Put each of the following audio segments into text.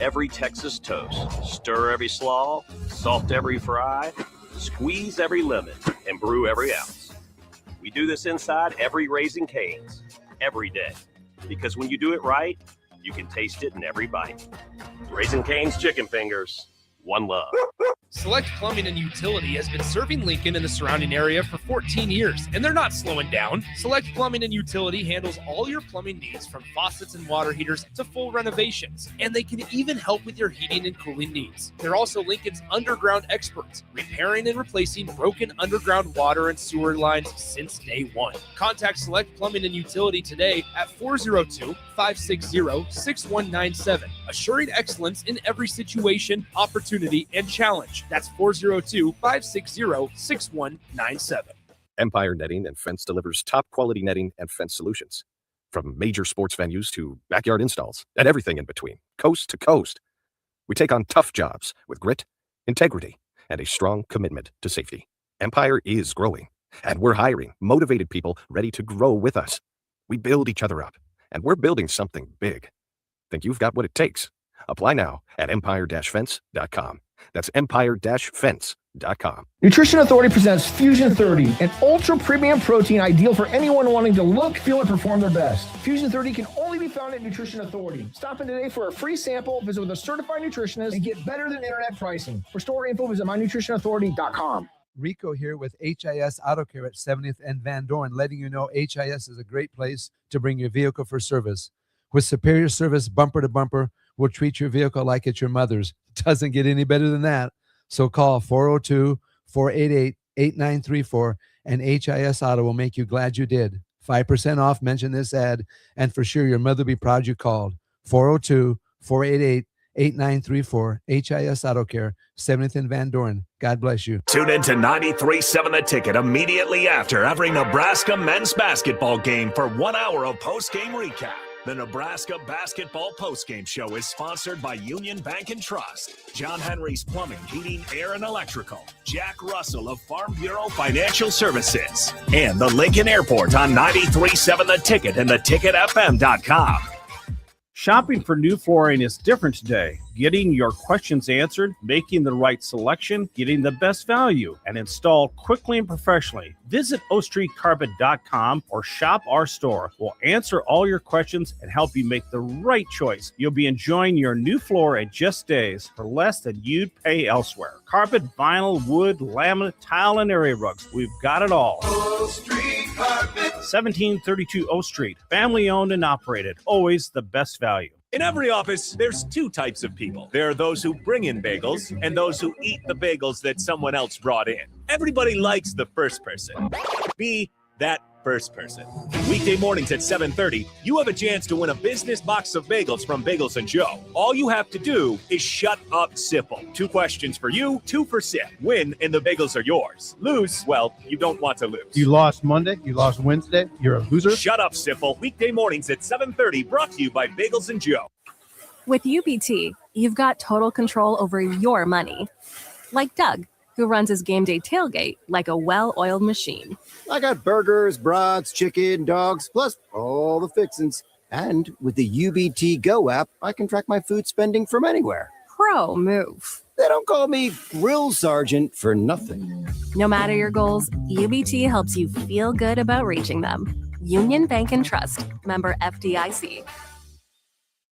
every Texas toast, stir every slaw, salt every fry, squeeze every lemon, and brew every ounce. We do this inside every Raising Cane's, every day. Because when you do it right, you can taste it in every bite. Raising Cane's Chicken Fingers, one love. Select Plumbing and Utility has been serving Lincoln and the surrounding area for 14 years, and they're not slowing down. Select Plumbing and Utility handles all your plumbing needs, from faucets and water heaters to full renovations, and they can even help with your heating and cooling needs. They're also Lincoln's underground experts, repairing and replacing broken underground water and sewer lines since day one. Contact Select Plumbing and Utility today at 402-560-6197, assuring excellence in every situation, opportunity, and challenge. That's 402-560-6197. Empire Netting and Fence delivers top-quality netting and fence solutions. From major sports venues to backyard installs and everything in between, coast to coast. We take on tough jobs with grit, integrity, and a strong commitment to safety. Empire is growing, and we're hiring motivated people ready to grow with us. We build each other up, and we're building something big. Think you've got what it takes? Apply now at empire-fence.com. That's empire-fence.com. Nutrition Authority presents Fusion 30, an ultra-premium protein ideal for anyone wanting to look, feel, and perform their best. Fusion 30 can only be found at Nutrition Authority. Stop in today for a free sample, visit with a certified nutritionist, and get better than internet pricing. For store info, visit mynutritionauthority.com. Rico here with HIS Auto Care at 70th and Van Dorn, letting you know HIS is a great place to bring your vehicle for service. With superior service, bumper to bumper, we'll treat your vehicle like it's your mother's. Doesn't get any better than that. So call 402-488-8934 and HIS Auto will make you glad you did. 5% off, mention this ad, and for sure your mother will be proud you called. 402-488-8934, HIS Auto Care, 7th and Van Dorn. God bless you. Tune in to 93.7 The Ticket immediately after every Nebraska men's basketball game for 1 hour of post-game recap. The Nebraska Basketball Postgame Show is sponsored by Union Bank and Trust, John Henry's Plumbing, Heating, Air, and Electrical, Jack Russell of Farm Bureau Financial Services, and the Lincoln Airport on 93.7 The Ticket and theticketfm.com. Shopping for new flooring is different today. Getting your questions answered, making the right selection, getting the best value, and installed quickly and professionally. Visit ostreetcarpet.com or shop our store. We'll answer all your questions and help you make the right choice. You'll be enjoying your new floor in just days for less than you'd pay elsewhere. Carpet, vinyl, wood, laminate, tile, and area rugs. We've got it all. O Street Carpet. 1732 O Street. Family owned and operated. Always the best value. In every office, there's two types of people. There are those who bring in bagels and those who eat the bagels that someone else brought in. Everybody likes the first person. Be that first person. Weekday mornings at 7:30, you have a chance to win a business box of bagels from Bagels & Joe. All you have to do is shut up, Sipple. 2 questions for you, 2 for Sip. Win, and the bagels are yours. Lose, well, you don't want to lose. You lost Monday, you lost Wednesday, you're a loser. Shut up, Sipple. Weekday mornings at 7:30, brought to you by Bagels & Joe. With UBT, you've got total control over your money. Like Doug, who runs his game day tailgate like a well-oiled machine. I got burgers, brats, chicken, dogs, plus all the fixins. And with the UBT Go app, I can track my food spending from anywhere. Pro move. They don't call me Grill Sergeant for nothing. No matter your goals, UBT helps you feel good about reaching them. Union Bank and Trust. Member FDIC.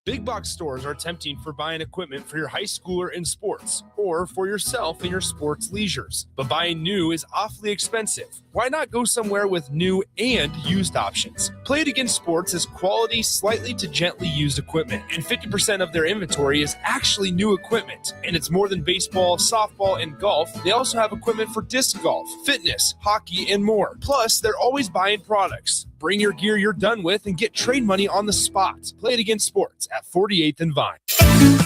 Big box stores are tempting for buying equipment for your high schooler in sports or for yourself in your sports leisures. But buying new is awfully expensive. Why not go somewhere with new and used options? Play It Again Sports has quality, slightly to gently used equipment, and 50% of their inventory is actually new equipment. And it's more than baseball, softball, and golf. They also have equipment for disc golf, fitness, hockey, and more. Plus, they're always buying products. Bring your gear you're done with and get trade money on the spot. Play It Again Sports at 48th and Vine.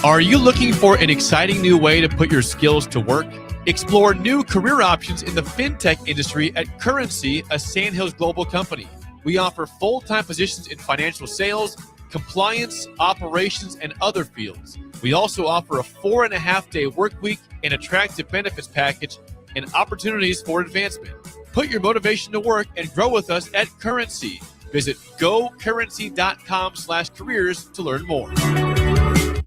Are you looking for an exciting new way to put your skills to work? Explore new career options in the fintech industry at Currency, a Sandhills global company. We offer full-time positions in financial sales, compliance, operations, and other fields. We also offer a 4.5-day work week, an attractive benefits package, and opportunities for advancement. Put your motivation to work and grow with us at Currency. Visit gocurrency.com/careers to learn more.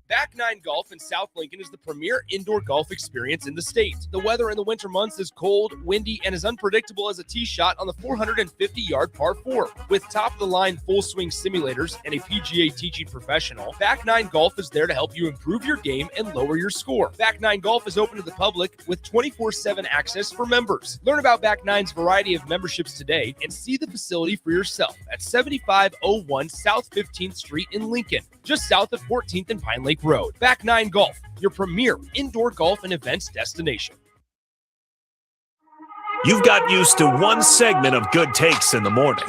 Back Nine Golf in South Lincoln is the premier indoor golf experience in the state. The weather in the winter months is cold, windy, and as unpredictable as a tee shot on the 450-yard par 4. With top-of-the-line full-swing simulators and a PGA teaching professional, Back Nine Golf is there to help you improve your game and lower your score. Back Nine Golf is open to the public with 24/7 access for members. Learn about Back Nine's variety of memberships today and see the facility for yourself at 7501 South 15th Street in Lincoln, just south of 14th and Pine Lake Road. Back Nine Golf, your premier indoor golf and events destination. You've got used to one segment of Good Takes in the morning,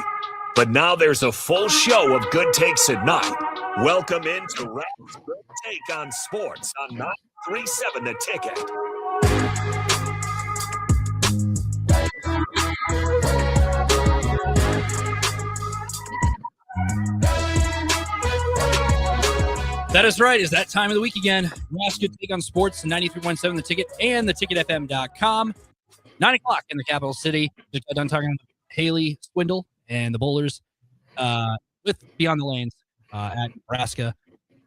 but now there's a full show of Good Takes at night. Welcome into Raff's Good Take on Sports on 937 The Ticket. That is right. It's that time of the week again. Raff's Good Take on Sports, 93.7 The Ticket and theticketfm.com. 9 o'clock in the capital city. Just got done talking to Haley Swindle and the Bowlers with Beyond the Lanes at Nebraska.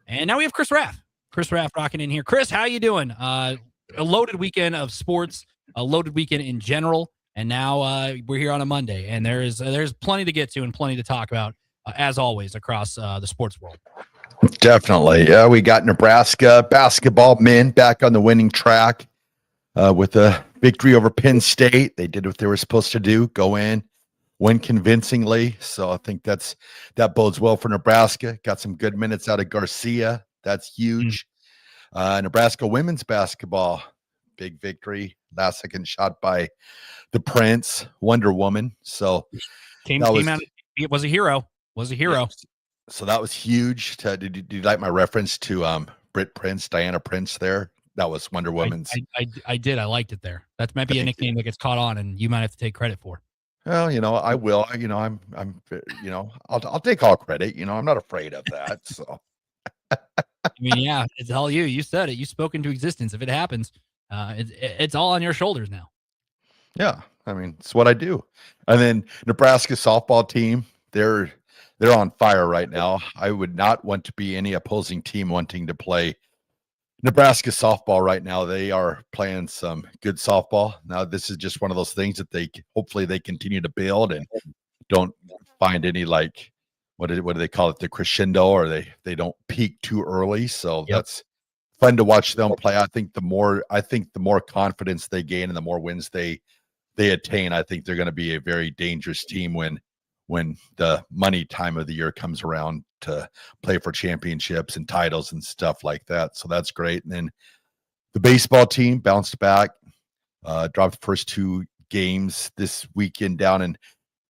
And now we have Chris Raff. Chris Raff rocking in here. Chris, how you doing? A loaded weekend of sports, a loaded weekend in general. And now we're here on a Monday. And there's plenty to get to and plenty to talk about, as always, across the sports world. Definitely. Yeah, we got Nebraska basketball men back on the winning track with a victory over Penn State. They did what they were supposed to do, go in, win convincingly. So I think that bodes well for Nebraska. Got some good minutes out of Garcia. That's huge. Nebraska women's basketball, big victory. Last second shot by the Prince, Wonder Woman. So came out. It was a hero. Yeah. So that was huge. Did you like my reference to Britt Prince, Diana Prince there? That was Wonder Woman's. I did. I liked it there. That might be a nickname that gets caught on, and you might have to take credit for. Well, I will. I'll take all credit. I'm not afraid of that. So. I mean, yeah, it's all you. You said it. You spoke into existence. If it happens, it's all on your shoulders now. Yeah, I mean, it's what I do. And then Nebraska softball team, they're on fire right now. I would not want to be any opposing team wanting to play Nebraska softball right now. They are playing some good softball. Now, this is just one of those things that hopefully they continue to build and don't find any what do they call it? The crescendo, or they don't peak too early. So that's fun to watch them play. I think the more confidence they gain and the more wins they attain, I think they're going to be a very dangerous team when the money time of the year comes around to play for championships and titles and stuff like that. So that's great. And then the baseball team bounced back, dropped the first two games this weekend down in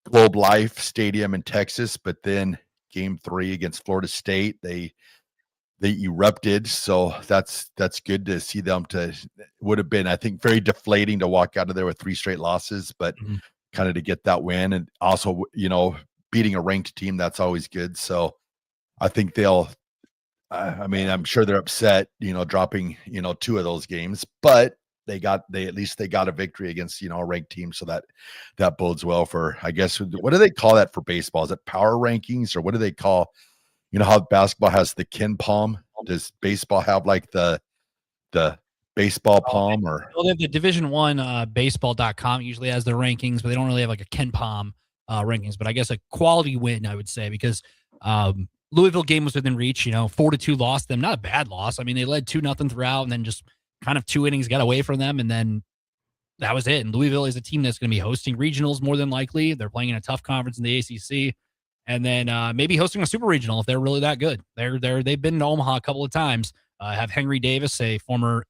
Globe Life Stadium in Texas, but then game 3 against Florida State, they erupted. So that's good to see them. Would have been, I think, very deflating to walk out of there with 3 straight losses, but kind of to get that win, and also, beating a ranked team, that's always good. So I think I'm sure they're upset, dropping, 2 of those games, but at least they got a victory against, a ranked team. So that bodes well for, I guess, what do they call that for baseball? Is it power rankings, or what do they call, how basketball has the Ken Palm? Does baseball have like the baseball palm? Or well, they have the Division I baseball.com usually has the rankings, but they don't really have like a Ken Palm rankings. But I guess a quality win, I would say, because Louisville game was within reach. 4-2 lost them. Not a bad loss. I mean, they led 2-0 throughout, and then just kind of 2 innings got away from them, and then that was it. And Louisville is a team that's going to be hosting regionals more than likely. They're playing in a tough conference in the ACC, and then maybe hosting a super regional if they're really that good. They've been to Omaha a couple of times. Have Henry Davis, a former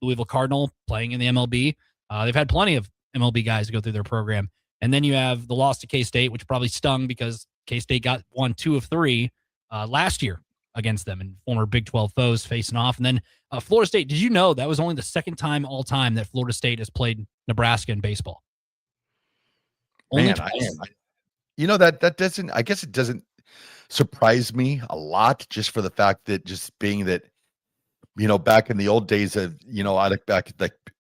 Louisville Cardinal, playing in the MLB. They've had plenty of MLB guys go through their program. And then you have the loss to K-State, which probably stung because K-State got 2 of 3 last year against them, and former Big 12 foes facing off. And then Florida State, did you know that was only the second time all time that Florida State has played Nebraska in baseball? Only twice. That doesn't, I guess it doesn't surprise me a lot, just for the fact that back in the old days of, I look back,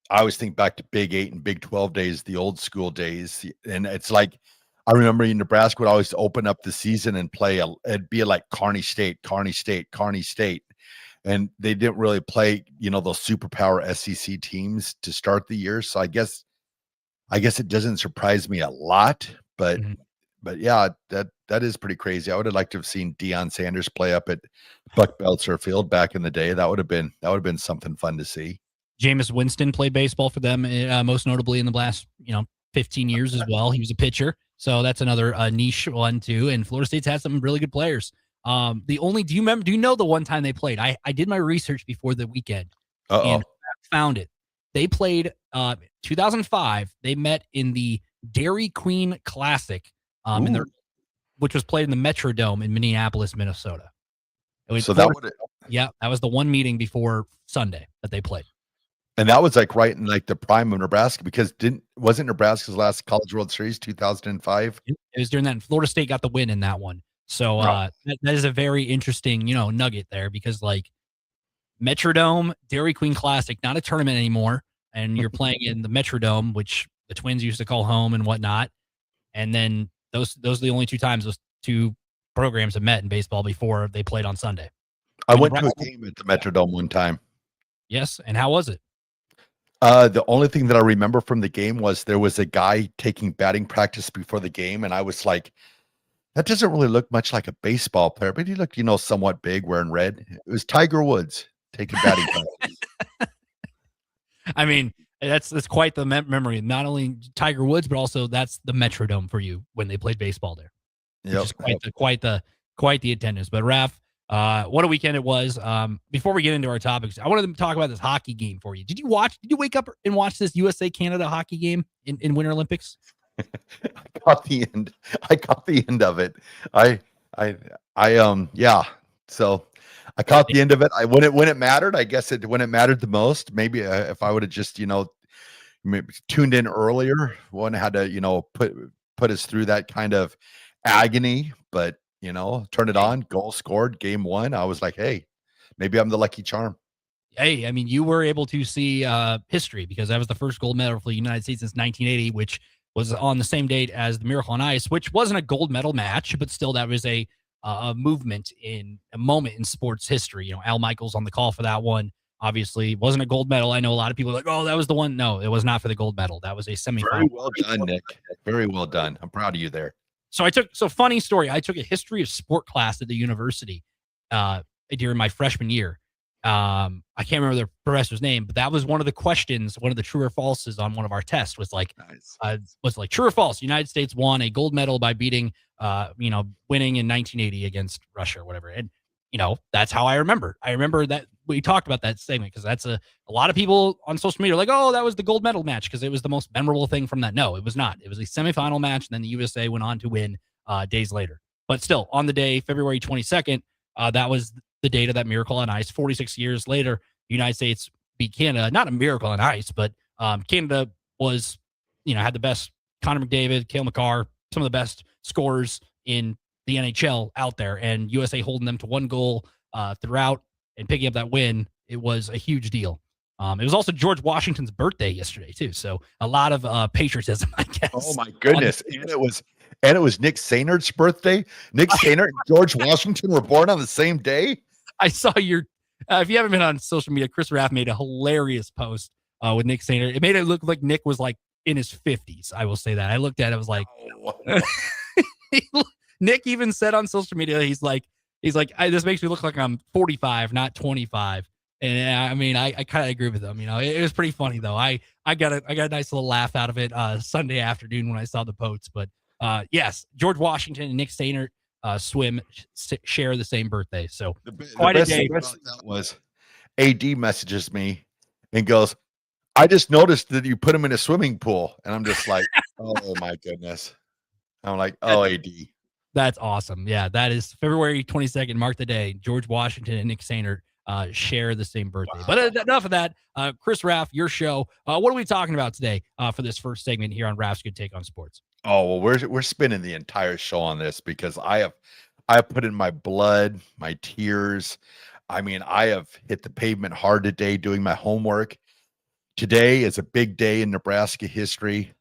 I always think back to Big 8 and Big 12 days, the old school days. And it's like, I remember in Nebraska would always open up the season and play, it'd be like Kearney State. and they didn't really play, those superpower SEC teams to start the year. So I guess it doesn't surprise me a lot, but yeah, that is pretty crazy. I would have liked to have seen Deion Sanders play up at Buck Belzer Field back in the day. That would have been something fun to see. Jameis Winston played baseball for them, most notably in the last 15 years as well. He was a pitcher, so that's another niche one too. And Florida State's had some really good players. Do you know the one time they played? I did my research before the weekend and found it. They played 2005. They met in the Dairy Queen Classic, which was played in the Metrodome in Minneapolis, Minnesota. That was the one meeting before Sunday that they played. And that was like right in like the prime of Nebraska, because wasn't Nebraska's last College World Series 2005? It was during that, and Florida State got the win in that one. So that is a very interesting, nugget there, because like Metrodome, Dairy Queen Classic, not a tournament anymore, and you're playing in the Metrodome, which the Twins used to call home and whatnot. And then those are the only two times those two programs have met in baseball before they played on Sunday. I went to a game at the Metrodome one time. Yes, and how was it? The only thing that I remember from the game was there was a guy taking batting practice before the game, and I was like, that doesn't really look much like a baseball player, but he looked, somewhat big, wearing red. It was Tiger Woods taking batting practice. I mean, that's quite the memory. Not only Tiger Woods, but also that's the Metrodome for you when they played baseball there. Yep. Quite the attendance. But Raff, what a weekend it was. Before we get into our topics, I wanted to talk about this hockey game for you. Did you wake up and watch this USA Canada hockey game in Winter Olympics? I caught the end of it. So I caught the end of it. When it mattered, I guess when it mattered the most, maybe if I would have just, maybe tuned in earlier, one had to, put us through that kind of agony, but turn it on, goal scored, game won. I was like, hey, maybe I'm the lucky charm. Hey, I mean, you were able to see history, because that was the first gold medal for the United States since 1980, which was on the same date as the Miracle on Ice, which wasn't a gold medal match, but still that was a moment in a moment in sports history. Al Michaels on the call for that one. Obviously, wasn't a gold medal. I know a lot of people are like, oh, that was the one. No, it was not for the gold medal. That was a semifinal. Very well done, Nick. Very well done. I'm proud of you there. So funny story. I took a history of sport class at the university during my freshman year. I can't remember the professor's name, but that was one of the questions. One of the true or falses on one of our tests was like, true or false. United States won a gold medal by beating, winning in 1980 against Russia or whatever. And that's how I remember. I remember that we talked about that segment, because that's a lot of people on social media are like, oh, that was the gold medal match because it was the most memorable thing from that. No, it was not. It was a semifinal match, and then the USA went on to win days later. But still, on the day, February 22nd, that was the date of that Miracle on Ice. 46 years later, the United States beat Canada. Not a miracle on ice, but Canada was, had the best Connor McDavid, Cale Makar, some of the best scorers in the NHL out there, and USA holding them to one goal throughout and picking up that win. It was a huge deal. It was also George Washington's birthday yesterday too, so a lot of patriotism, I guess. Oh my goodness! And it was Nick Sainerd's birthday. Nick Sainerd and George Washington were born on the same day. I saw your. If you haven't been on social media, Chris Raff made a hilarious post with Nick Sainerd. It made it look like Nick was like in his 50s. I will say that. I looked at it, I was like, Nick even said on social media, he's like, this makes me look like I'm 45, not 25. And I mean, I kind of agree with him. It was pretty funny though. I got a nice little laugh out of it Sunday afternoon when I saw the posts. But yes, George Washington and Nick Sainerd share the same birthday. So quite a day. That was AD messages me and goes, I just noticed that you put him in a swimming pool. And I'm just like, oh my goodness. I'm like, oh, AD. That's awesome. Yeah, that is February 22nd. Mark the day. George Washington and Nick Sainerd share the same birthday. Wow. But enough of that. Chris Raff, your show. What are we talking about today for this first segment here on Raff's Good Take on Sports? Oh, well, we're spending the entire show on this because I have put in my blood, my tears. I mean, I have hit the pavement hard today doing my homework. Today is a big day in Nebraska history.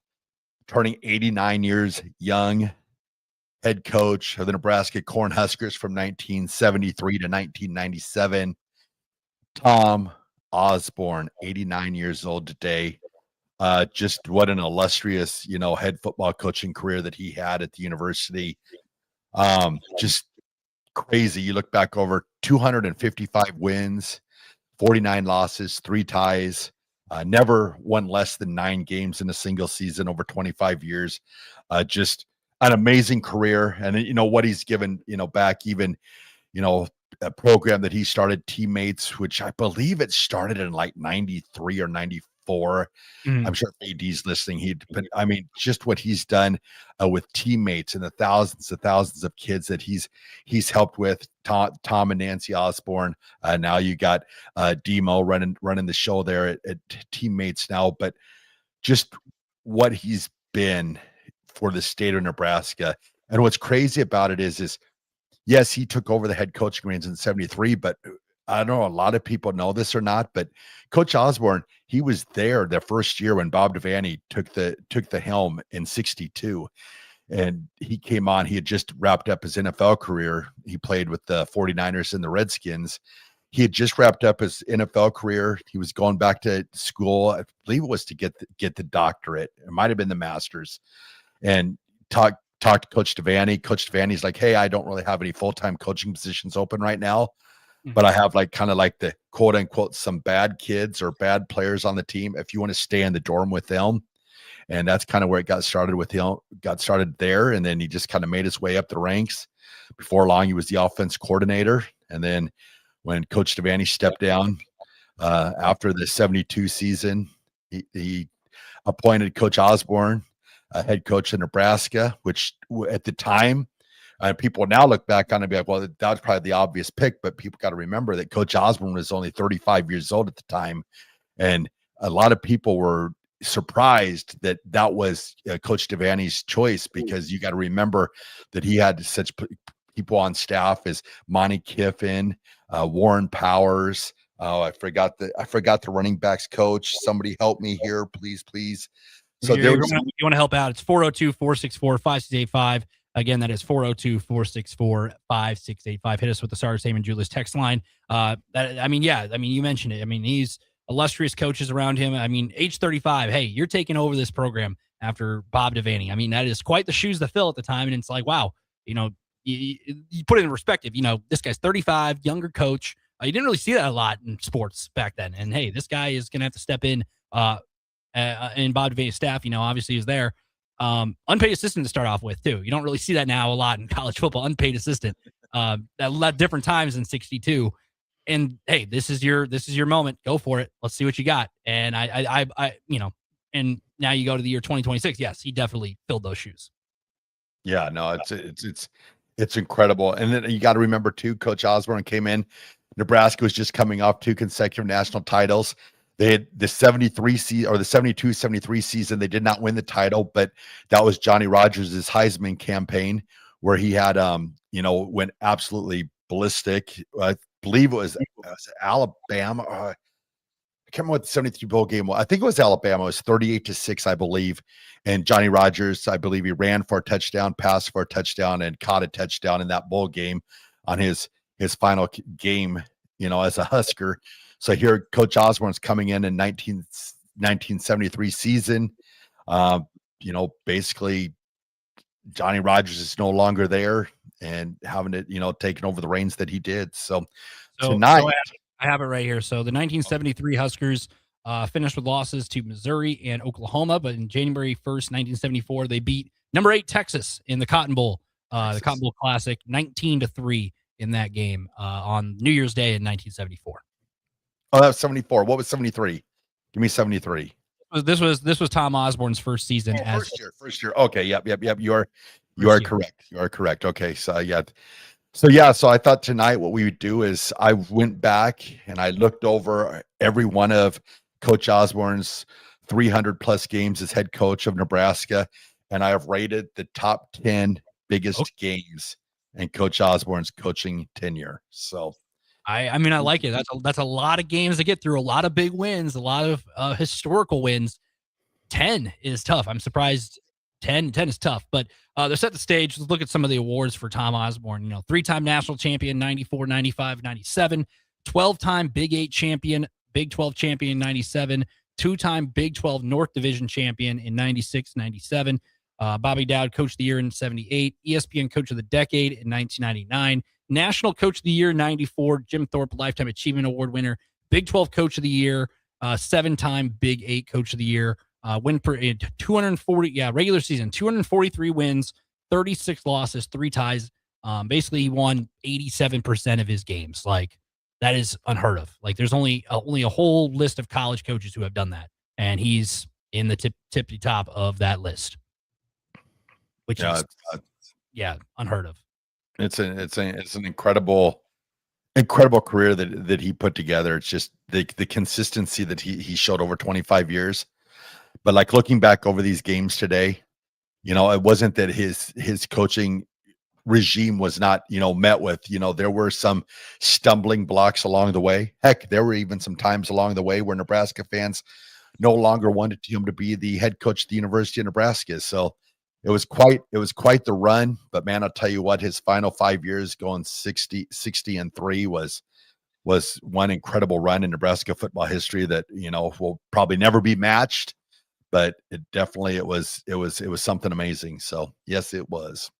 Turning 89 years young, head coach of the Nebraska Cornhuskers from 1973 to 1997. Tom Osborne, 89 years old today. Just what an illustrious, head football coaching career that he had at the university. Just crazy. You look back over 255 wins, 49 losses, 3 ties, never won less than 9 games in a single season over 25 years. Just an amazing career. And, what he's given, back even, a program that he started, Teammates, which I believe it started in like 93 or 94. I'm sure if AD's listening, just what he's done with Teammates and the thousands of kids that he's helped with, Tom and Nancy Osborne. Now you got Demo running the show there at Teammates now, but just what he's been for the state of Nebraska. And what's crazy about it is yes, he took over the head coaching reins in 73, but I don't know, a lot of people know this or not, but Coach Osborne, he was there the first year when Bob Devaney took the helm in 62. And he came on, he had just wrapped up his NFL career. He played with the 49ers and the Redskins. He had just wrapped up his NFL career. He was going back to school. I believe it was to get the doctorate. It might have been the master's. And talked to Coach Devaney. Coach Devaney's like, hey, I don't really have any full-time coaching positions open right now, but I have like kind of like the quote unquote some bad kids or bad players on the team. If you want to stay in the dorm with them. And that's kind of where it got started with him, got started there. And then he just kind of made his way up the ranks. Before long, he was the offense coordinator. And then when Coach Devaney stepped down after the 72 season, he appointed Coach Osborne head coach in Nebraska, which at the time, people now look back on it and be like, well, that was probably the obvious pick, but people got to remember that Coach Osborne was only 35 years old at the time. And a lot of people were surprised that was Coach Devaney's choice, because you got to remember that he had such people on staff as Monty Kiffin, Warren Powers. I forgot the running backs coach. Somebody help me here, please. So you want to help out, it's 402-464-5685. Again, that is 402-464-5685. Hit us with the Sarge Heyman Julius text line. You mentioned it. He's illustrious coaches around him. Age 35, hey, you're taking over this program after Bob Devaney. That is quite the shoes to fill at the time. And it's like, wow, you put it in perspective, this guy's 35, younger coach. You didn't really see that a lot in sports back then. And hey, this guy is going to have to step in Bob Devaney's staff, obviously is there. Unpaid assistant to start off with too. You don't really see that now a lot in college football, unpaid assistant, at different times in 62. And hey, this is your moment. Go for it. Let's see what you got. And and now you go to the year 2026. Yes, he definitely filled those shoes. Yeah, no, it's incredible. And then you got to remember too, Coach Osborne came in. Nebraska was just coming off 2 consecutive national titles. They had the 73 season or the 72-73 season. They did not win the title, but that was Johnny Rodgers' Heisman campaign where he had, went absolutely ballistic. I believe it was Alabama. I can't remember what the 73 bowl game was. I think it was Alabama. It was 38-6, I believe. And Johnny Rodgers, I believe he ran for a touchdown, passed for a touchdown, and caught a touchdown in that bowl game on his final game, as a Husker. So here, Coach Osborne's coming in 1973 season. Basically, Johnny Rodgers is no longer there, and having it, taken over the reins that he did. So tonight, I have it right here. So the 1973 Huskers finished with losses to Missouri and Oklahoma, but in January 1st, 1974, they beat number 8 Texas in the Cotton Bowl, the Cotton Bowl Classic, 19-3 in that game on New Year's Day in 1974. Oh, that was 74. What was 73? Give me 73. This was Tom Osborne's first season. First year. Okay. Yep. You are correct. You are correct. Okay. So I thought tonight what we would do is I went back and I looked over every one of Coach Osborne's 300 plus games as head coach of Nebraska. And I have rated the top 10 biggest games in Coach Osborne's coaching tenure. So I like it. That's a lot of games to get through, a lot of big wins, a lot of historical wins. 10 is tough. I'm surprised 10 is tough, but to set the stage, let's look at some of the awards for Tom Osborne. 3-time national champion, 94, 95, 97, 12-time Big 8 champion, Big 12 champion in 97, 2-time Big 12 North Division champion in 96, 97. Bobby Dowd, Coach of the Year in 78, ESPN Coach of the Decade in 1999, National Coach of the Year 94, Jim Thorpe Lifetime Achievement Award winner, Big 12 Coach of the Year, 7-time Big 8 Coach of the Year, win per 240, regular season, 243 wins, 36 losses, 3 ties. Basically, he won 87% of his games. Like, that is unheard of. Like, there's only a whole list of college coaches who have done that, and he's in the tippy top of that list, which is unheard of. It's an incredible career that he put together. It's just the consistency that he showed over 25 years. But like looking back over these games today, it wasn't that his coaching regime was not, met with, there were some stumbling blocks along the way. Heck, there were even some times along the way where Nebraska fans no longer wanted him to be the head coach of the University of Nebraska. So it was quite the run. But man, I'll tell you what, his final 5 years going 60-3 was one incredible run in Nebraska football history that, will probably never be matched. But it was something amazing. So yes, it was.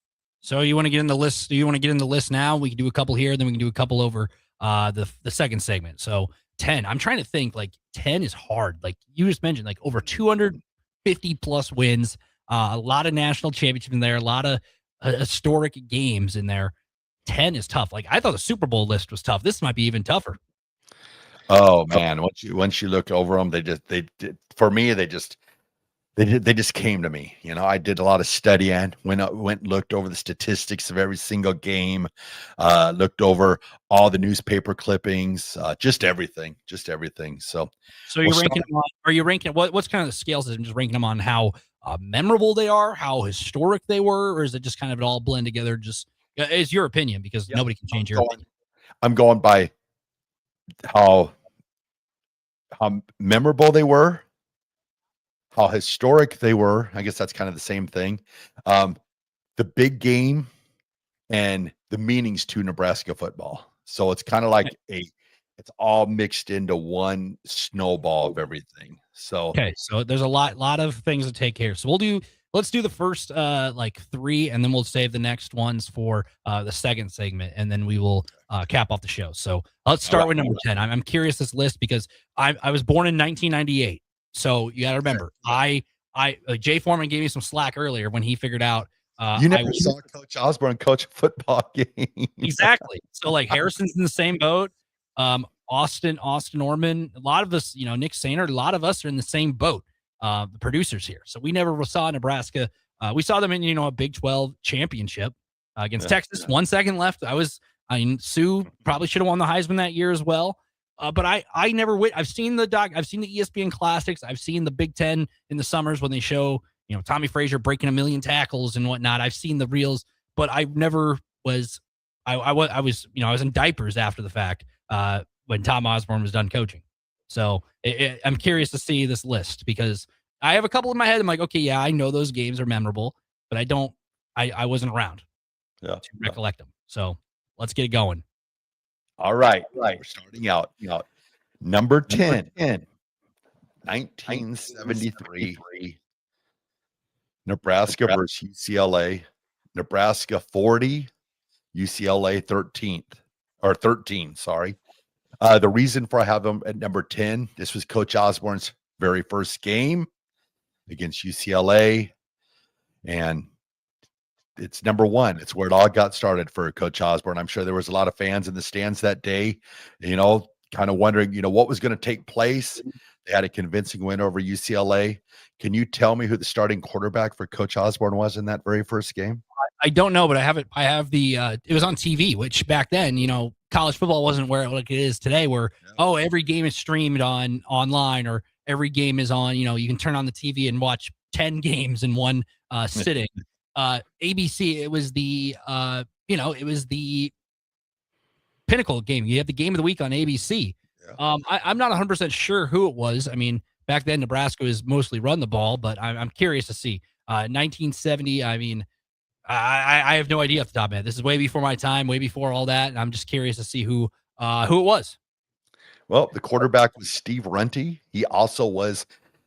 So you want to get in the list? Do you want to get in the list now? We can do a couple here, then we can do a couple over the second segment. So 10. I'm trying to think. Like 10 is hard. Like you just mentioned, like over 250 plus wins, a lot of national championships in there, a lot of historic games in there. 10 is tough. Like I thought the Super Bowl list was tough. This might be even tougher. Oh man, once you look over them, they just came to me. I did a lot of studying, went and looked over the statistics of every single game, looked over all the newspaper clippings, just everything. So you're ranking them on, are you ranking what's kind of the scales? Is it just ranking them on how memorable they are, how historic they were, or is it just kind of it all blend together? Just is your opinion, because nobody can change your opinion. I'm going by how memorable they were, how historic they were. I guess that's kind of the same thing. The big game and the meanings to Nebraska football. So it's kind of like it's all mixed into one snowball of everything. So so there's a lot of things to take care of. So let's do the first 3, and then we'll save the next ones for the second segment, and then we will cap off the show. So let's start with number 10. I'm curious this list because I was born in 1998. So you got to remember, Jay Foreman gave me some slack earlier when he figured out. You never saw Coach Osborne coach a football game. Exactly. So like Harrison's in the same boat. Austin Orman, a lot of us, Nick Sainer, a lot of us are in the same boat. The producers here. So we never saw Nebraska. We saw them in, a Big 12 championship against Texas. 1 second left. Sue probably should have won the Heisman that year as well. But I never went. I've seen the ESPN classics. I've seen the Big 10 in the summers when they show, Tommy Frazier breaking 1 million tackles and whatnot. I've seen the reels, but I never was. I was in diapers after the fact when Tom Osborne was done coaching. So I'm curious to see this list because I have a couple in my head. I'm like, okay, yeah, I know those games are memorable, but I wasn't around to recollect them. So let's get it going. All right. We're starting out. Number 10, 1973, Nebraska versus UCLA. Nebraska 40, UCLA 13. Sorry. The reason for I have them at number 10, this was Coach Osborne's very first game against UCLA. And it's number 1. It's where it all got started for Coach Osborne. I'm sure there was a lot of fans in the stands that day, kind of wondering, what was going to take place. They had a convincing win over UCLA. Can you tell me who the starting quarterback for Coach Osborne was in that very first game? I don't know, but I have the it was on TV, which back then, college football wasn't where it is today, where every game is streamed online, or every game is on, you can turn on the TV and watch 10 games in one sitting. ABC, it was the pinnacle game. You have the game of the week on ABC. I'm not 100% sure who it was. I mean, back then Nebraska was mostly run the ball, but I'm curious to see. 1970. I mean, I have no idea off the top of my head. This is way before my time, way before all that, and I'm just curious to see who it was. Well, the quarterback was Steve Runty. He also was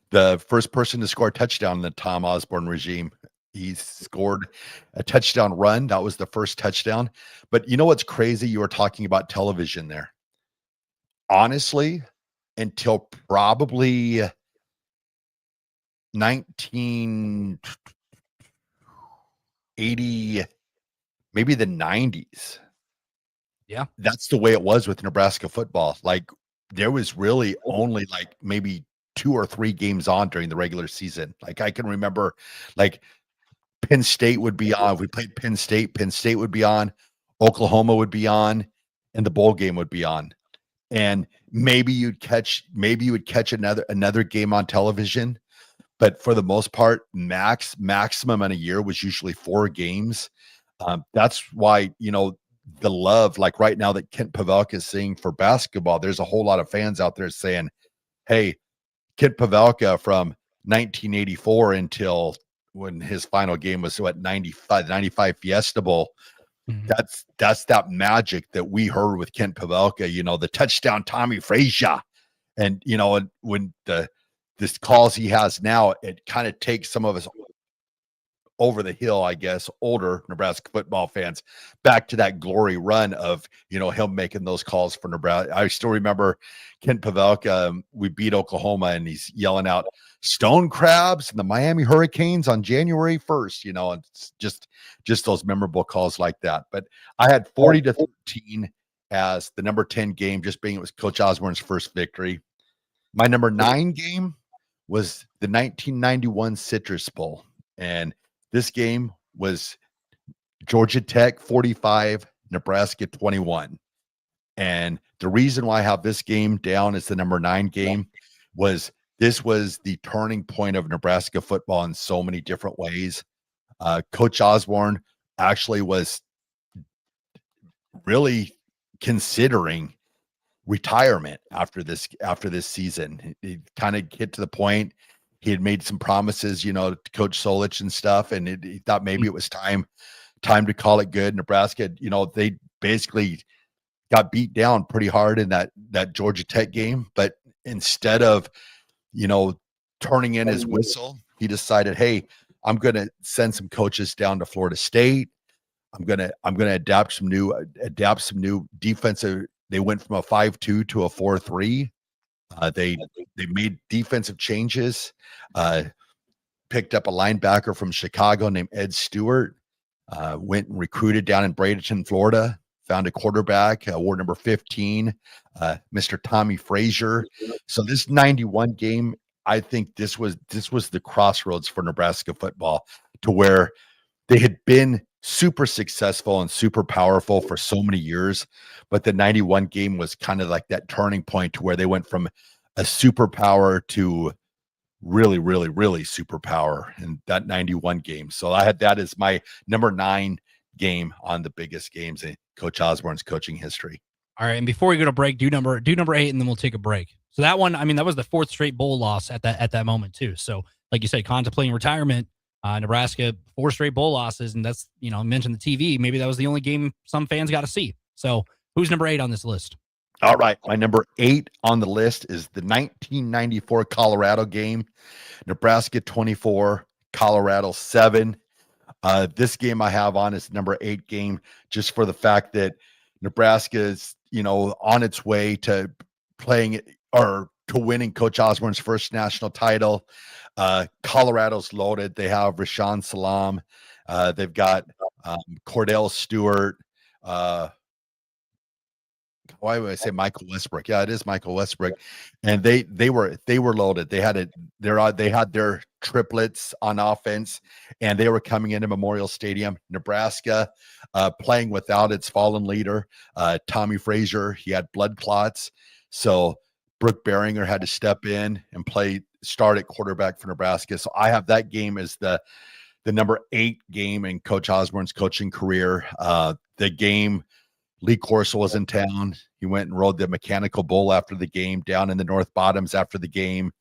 the first person to score a touchdown in the Tom Osborne regime. He scored a touchdown run. That was the first touchdown. But you know what's crazy? You were talking about television there. Honestly, until probably 1980, maybe the 90s. Yeah. That's the way it was with Nebraska football. Like there was really only like maybe 2 or 3 games on during the regular season. Like I can remember like Penn State would be on. If we played Penn State would be on, Oklahoma would be on, and the bowl game would be on. And maybe you would catch another game on television. But for the most part, maximum in a year was usually 4 games. That's why, the love, like right now that Kent Pavelka is seeing for basketball, there's a whole lot of fans out there saying, hey, Kent Pavelka from 1984 until when his final game was 95 Fiesta Bowl. That's that magic that we heard with Kent Pavelka, the touchdown Tommy Frazier. And, when this calls he has now, it kind of takes some of us over the hill, I guess, older Nebraska football fans back to that glory run of, him making those calls for Nebraska. I still remember Kent Pavelka. We beat Oklahoma and he's yelling out stone crabs and the Miami Hurricanes on January 1st, and it's just those memorable calls like that. But I had 40-13 as the number 10 game, just being it was Coach Osborne's first victory. My number 9 game was the 1991 Citrus Bowl. And this game was Georgia Tech 45, Nebraska 21. And the reason why I have this game down as the number 9 game was this was the turning point of Nebraska football in so many different ways. Coach Osborne actually was really considering retirement after this season. He kind of hit to the point. He had made some promises, to Coach Solich and stuff, and he thought maybe it was time to call it good. Nebraska, they basically got beat down pretty hard in that Georgia Tech game, but instead of, turning in his whistle, he decided, hey, I'm going to send some coaches down to Florida State. I'm going to adapt some new defensive. They went from a 5-2 to a 4-3. They made defensive changes, picked up a linebacker from Chicago named Ed Stewart, went and recruited down in Bradenton, Florida, found a quarterback, award number 15, Mr. Tommy Frazier. So this 91 game, I think this was the crossroads for Nebraska football, to where they had been super successful and super powerful for so many years, but the 91 game was kind of like that turning point to where they went from a superpower to really, really, really superpower in that 91 game. So I had that as my number 9 game on the biggest games in Coach Osborne's coaching history. All right, and before we go to break, do number 8, and then we'll take a break. So that one, that was the 4th straight bowl loss at that moment too. So like you said, contemplating retirement. Nebraska 4 straight bowl losses, and that's, I mentioned the TV. Maybe that was the only game some fans got to see. So who's number 8 on this list? All right, my number 8 on the list is the 1994 Colorado game, Nebraska 24, Colorado 7. This game I have on is number 8 game, just for the fact that Nebraska is, on its way to playing or to winning Coach Osborne's first national title. Colorado's loaded. They have Rashawn Salam. They've got Cordell Stewart. Why would I say Michael Westbrook? Yeah, it is Michael Westbrook. And they were loaded. They had their triplets on offense, and they were coming into Memorial Stadium. Nebraska playing without its fallen leader, Tommy Frazier. He had blood clots, so Brooke Behringer had to step in and start at quarterback for Nebraska. So I have that game as the number 8 game in Coach Osborne's coaching career. The game, Lee Corso was in town. He went and rode the mechanical bull after the game down in the North Bottoms after the game.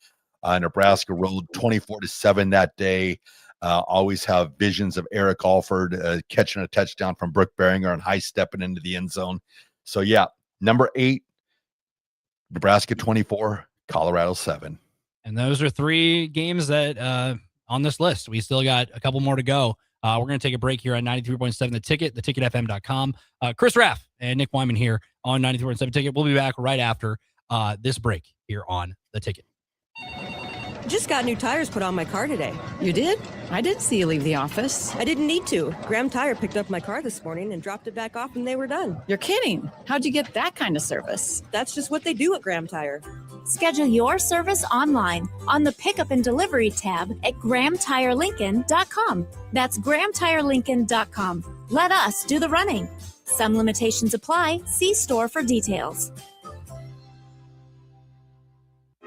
Nebraska rode 24-7 that day. Always have visions of Eric Alford catching a touchdown from Brooke Behringer and high stepping into the end zone. So yeah, number 8, Nebraska 24, Colorado 7. And those are 3 games that on this list. We still got a couple more to go. We're going to take a break here on 93.7 The Ticket, theticketfm.com. Chris Raff and Nick Wyman here on 93.7 Ticket. We'll be back right after this break here on The Ticket. Just got new tires put on my car today. You did? I didn't see you leave the office. I didn't need to. Graham Tire picked up my car this morning and dropped it back off and they were done. You're kidding. How'd you get that kind of service? That's just what they do at Graham Tire. Schedule your service online on the Pickup and Delivery tab at GrahamTireLincoln.com. That's GrahamTireLincoln.com. Let us do the running. Some limitations apply. See store for details.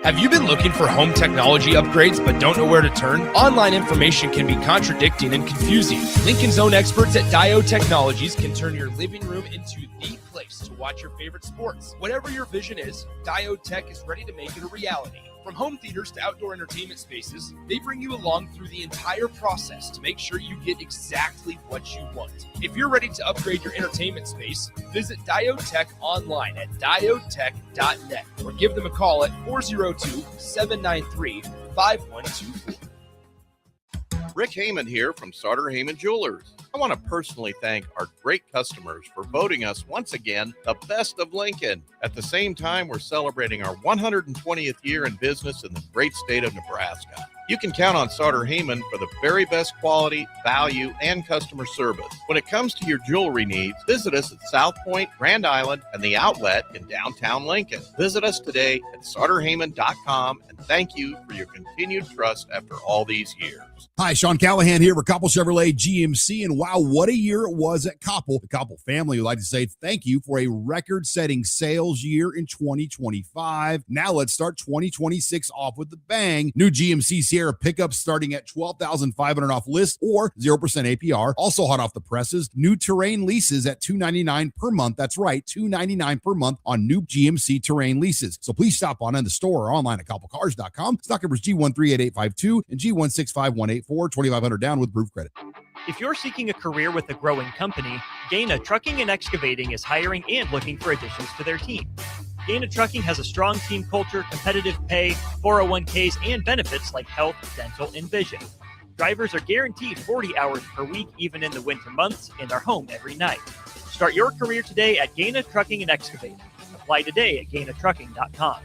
Have you been looking for home technology upgrades but don't know where to turn? Online information can be contradicting and confusing. Lincoln's own experts at Dio Technologies can turn your living room into the place to watch your favorite sports. Whatever your vision is, Dio Tech is ready to make it a reality. From home theaters to outdoor entertainment spaces, they bring you along through the entire process to make sure you get exactly what you want. If you're ready to upgrade your entertainment space, visit Diotech online at diotech.net or give them a call at 402-793-5124. Rick Heyman here from Sartor Heyman Jewelers. I want to personally thank our great customers for voting us once again the best of Lincoln. At the same time, we're celebrating our 120th year in business in the great state of Nebraska. You can count on Sartor Heyman for the very best quality, value, and customer service. When it comes to your jewelry needs, visit us at South Point, Grand Island, and the Outlet in downtown Lincoln. Visit us today at SartorHeyman.com, and thank you for your continued trust after all these years. Hi, Sean Callahan here with Koppel Chevrolet GMC, and wow, what a year it was at Koppel. The Koppel family would like to say thank you for a record-setting sales year in 2025. Now let's start 2026 off with a bang. New GMC Sierra pickups starting at $12,500 off list or 0% APR. Also hot off the presses, new Terrain leases at $299 per month. That's right, $299 per month on new GMC Terrain leases. So please stop on in the store or online at koppelcars.com. Stock numbers G138852 and G165184, 2,500 down with proof credit. If you're seeking a career with a growing company, Gaina Trucking and Excavating is hiring and looking for additions to their team. Gaina Trucking has a strong team culture, competitive pay, 401ks, and benefits like health, dental, and vision. Drivers are guaranteed 40 hours per week, even in the winter months, and are home every night. Start your career today at Gaina Trucking and Excavating. Apply today at GainaTrucking.com.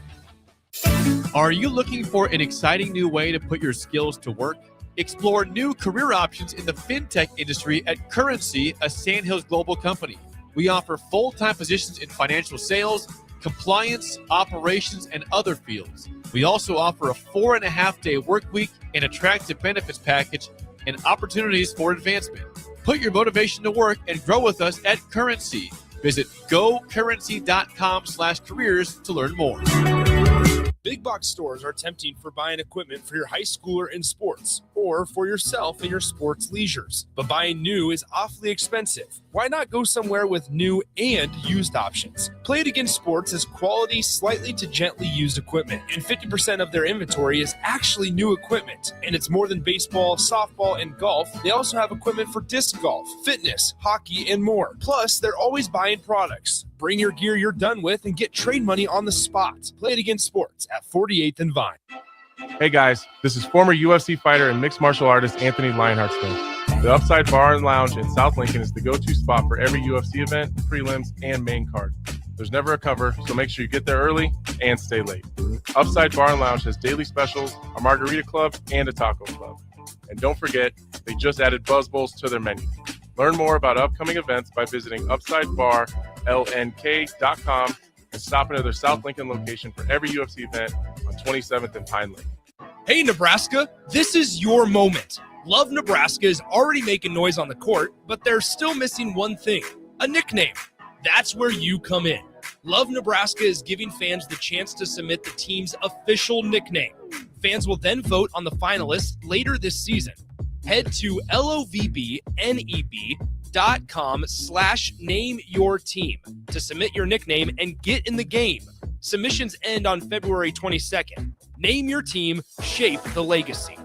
Are you looking for an exciting new way to put your skills to work? Explore new career options in the fintech industry at Currency, a Sandhills global company. We offer full-time positions in financial sales, compliance, operations, and other fields. We also offer a 4.5-day work week, an attractive benefits package, and opportunities for advancement. Put your motivation to work and grow with us at Currency. Visit gocurrency.com/careers to learn more. Big box stores are tempting for buying equipment for your high schooler in sports or for yourself in your sports leisures. But buying new is awfully expensive. Why not go somewhere with new and used options? Play It Again Sports has quality, slightly to gently used equipment, and 50% of their inventory is actually new equipment. And it's more than baseball, softball, and golf. They also have equipment for disc golf, fitness, hockey, and more. Plus, they're always buying products. Bring your gear you're done with and get trade money on the spot. Play It Again Sports at 48th and Vine. Hey guys, this is former UFC fighter and mixed martial artist Anthony Lionheartston. The Upside Bar and Lounge in South Lincoln is the go-to spot for every UFC event, prelims, and main card. There's never a cover, so make sure you get there early and stay late. Upside Bar and Lounge has daily specials, a margarita club, and a taco club. And don't forget, they just added Buzz Bowls to their menu. Learn more about upcoming events by visiting UpsideBarLNK.com and stop into their South Lincoln location for every UFC event on 27th and Pine Lake. Hey, Nebraska, this is your moment. Love Nebraska is already making noise on the court, but they're still missing one thing, a nickname. That's where you come in. Love Nebraska is giving fans the chance to submit the team's official nickname. Fans will then vote on the finalists later this season. Head to lovneb.com/nameyourteam to submit your nickname and get in the game. Submissions end on February 22nd. Name your team, shape the legacy.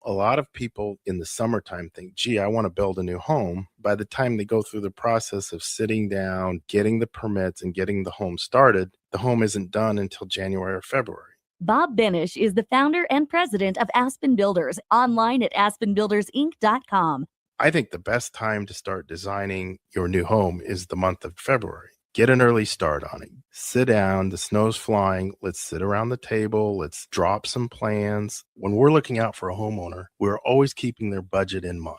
A lot of people in the summertime think, gee, I want to build a new home. By the time they go through the process of sitting down, getting the permits, and getting the home started, the home isn't done until January or February. Bob Benish is the founder and president of Aspen Builders, online at aspenbuildersinc.com. I think the best time to start designing your new home is the month of February. Get an early start on it. Sit down, the snow's flying. Let's sit around the table. Let's drop some plans. When we're looking out for a homeowner, we're always keeping their budget in mind.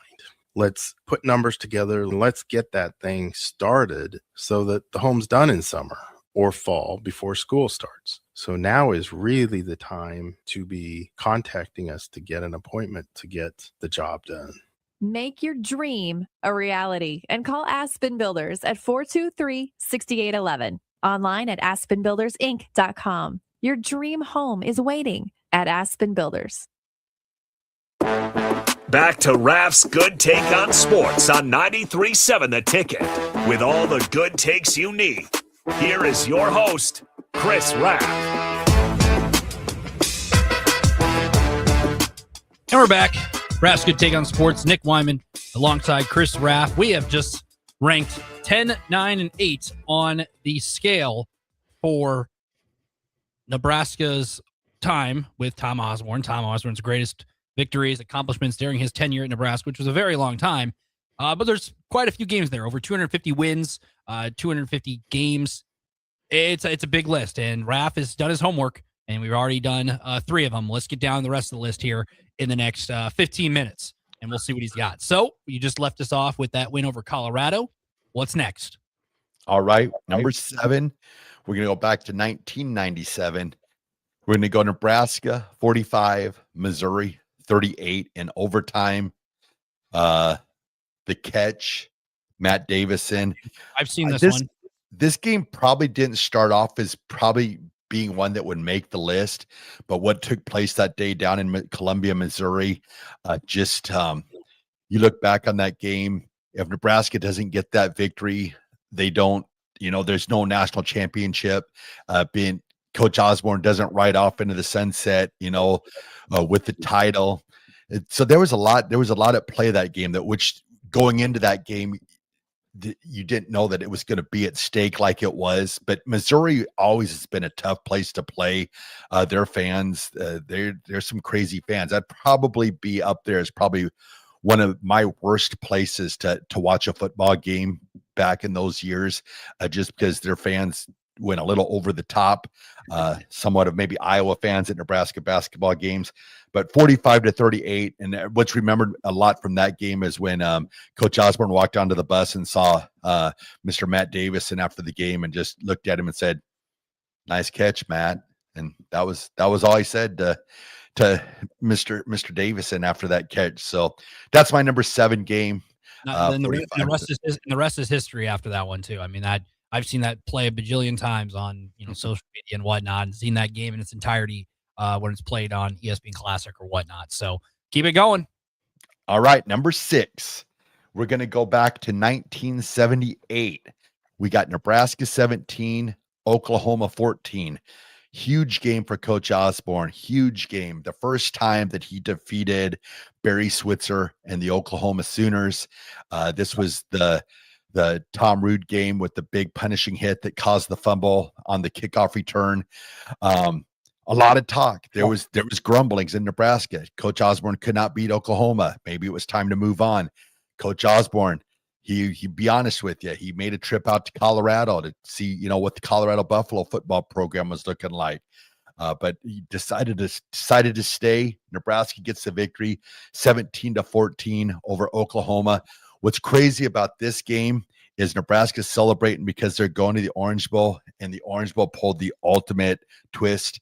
Let's put numbers together and let's get that thing started so that the home's done in summer or fall before school starts. So now is really the time to be contacting us to get an appointment to get the job done. Make your dream a reality and call Aspen Builders at 423-6811. Online at aspenbuildersinc.com. Your dream home is waiting at Aspen Builders. Back to Raff's Good Take on Sports on 93.7 The Ticket. With all the good takes you need, here is your host, Chris Raff. And we're back. Raff's Good Take on Sports. Nick Wyman alongside Chris Raff. We have just ranked 10, 9, and 8 on the scale for Nebraska's time with Tom Osborne. Tom Osborne's greatest victories, accomplishments during his tenure at Nebraska, which was a very long time. But there's quite a few games there, over 250 wins, 250 games. It's a big list, and Raff has done his homework, and we've already done 3 of them. Let's get down the rest of the list here in the next 15 minutes, and we'll see what he's got. So you just left us off with that win over Colorado. What's next? All right, number 7, we're going to go back to 1997. We're going to go Nebraska 45, Missouri 38 in overtime. The catch, Matt Davison. I've seen this one. This game probably didn't start off as probably being one that would make the list, but what took place that day down in Columbia, Missouri, you look back on that game. If Nebraska doesn't get that victory, they don't, there's no national championship. Coach Osborne doesn't ride off into the sunset, with the title. So there was a lot at play that game, which going into that game, you didn't know that it was going to be at stake like it was. But Missouri always has been a tough place to play. Their fans, there's some crazy fans. I'd probably be up there as probably one of my worst places to watch a football game back in those years, just because their fans went a little over the top, somewhat of maybe Iowa fans at Nebraska basketball games. But 45-38, and what's remembered a lot from that game is when Coach Osborne walked onto the bus and saw Mr. Matt Davison after the game and just looked at him and said, "Nice catch, Matt." And that was all he said to Mr. Davison after that catch. So that's my number 7 game. Then the rest is history after that one too. I mean, I've seen that play a bajillion times on social media and whatnot, and seen that game in its entirety when it's played on ESPN Classic or whatnot. So keep it going. All right, number 6. We're going to go back to 1978. We got Nebraska 17, Oklahoma 14. Huge game for Coach Osborne. Huge game. The first time that he defeated Barry Switzer and the Oklahoma Sooners. This was the Tom Rood game with the big punishing hit that caused the fumble on the kickoff return. A lot of talk. There was grumblings in Nebraska. Coach Osborne could not beat Oklahoma. Maybe it was time to move on. Coach Osborne, he be honest with you, he made a trip out to Colorado to see, what the Colorado Buffalo football program was looking like. But he decided to stay. Nebraska gets the victory, 17-14 over Oklahoma. What's crazy about this game is Nebraska's celebrating because they're going to the Orange Bowl, and the Orange Bowl pulled the ultimate twist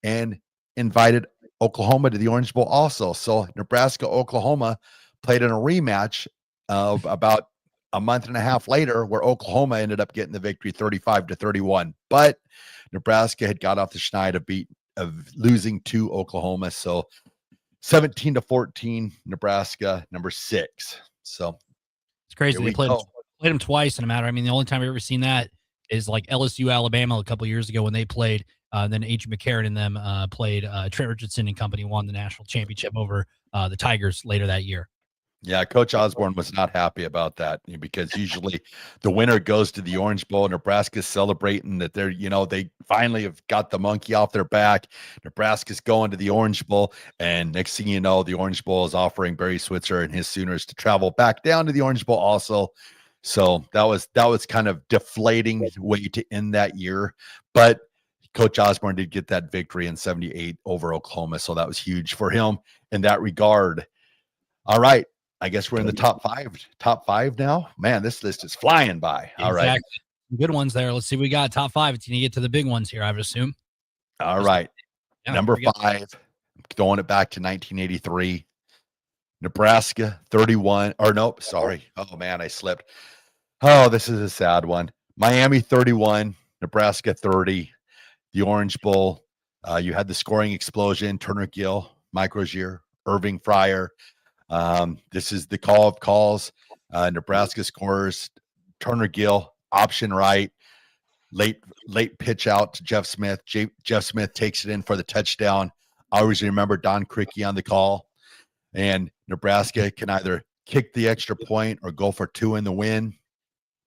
and invited Oklahoma to the Orange Bowl also. So Nebraska, Oklahoma played in a rematch about a month and a half later, where Oklahoma ended up getting the victory 35-31. But Nebraska had got off the schneid of losing to Oklahoma. So 17-14, Nebraska, number 6. So it's crazy. They played them twice in a matter. I mean, the only time I've ever seen that is like LSU, Alabama a couple of years ago when they played Then A.J. McCarron and them played. Trent Richardson and company won the national championship over the Tigers later that year. Yeah, Coach Osborne was not happy about that because usually the winner goes to the Orange Bowl. Nebraska's celebrating that they finally have got the monkey off their back. Nebraska's going to the Orange Bowl, and next thing you know, the Orange Bowl is offering Barry Switzer and his Sooners to travel back down to the Orange Bowl also. So that was kind of deflating way to end that year, but Coach Osborne did get that victory in 78 over Oklahoma, so that was huge for him in that regard. All right. I guess we're in the top five now. Man, this list is flying by. All right. Exactly. Good ones there. Let's see. We got top 5. It's going to get to the big ones here, I would assume. All right. Number 5, I'm throwing it back to 1983. Nebraska 31. Or nope, sorry. Oh, man, I slipped. Oh, this is a sad one. Miami 31, Nebraska 30. The Orange Bowl. You had the scoring explosion. Turner Gill, Mike Rozier, Irving Fryer. This is the call of calls. Nebraska scores. Turner Gill, option right, late pitch out to Jeff Smith. Jeff Smith takes it in for the touchdown. I always remember Don Crickey on the call, and Nebraska can either kick the extra point or go for 2 in the win.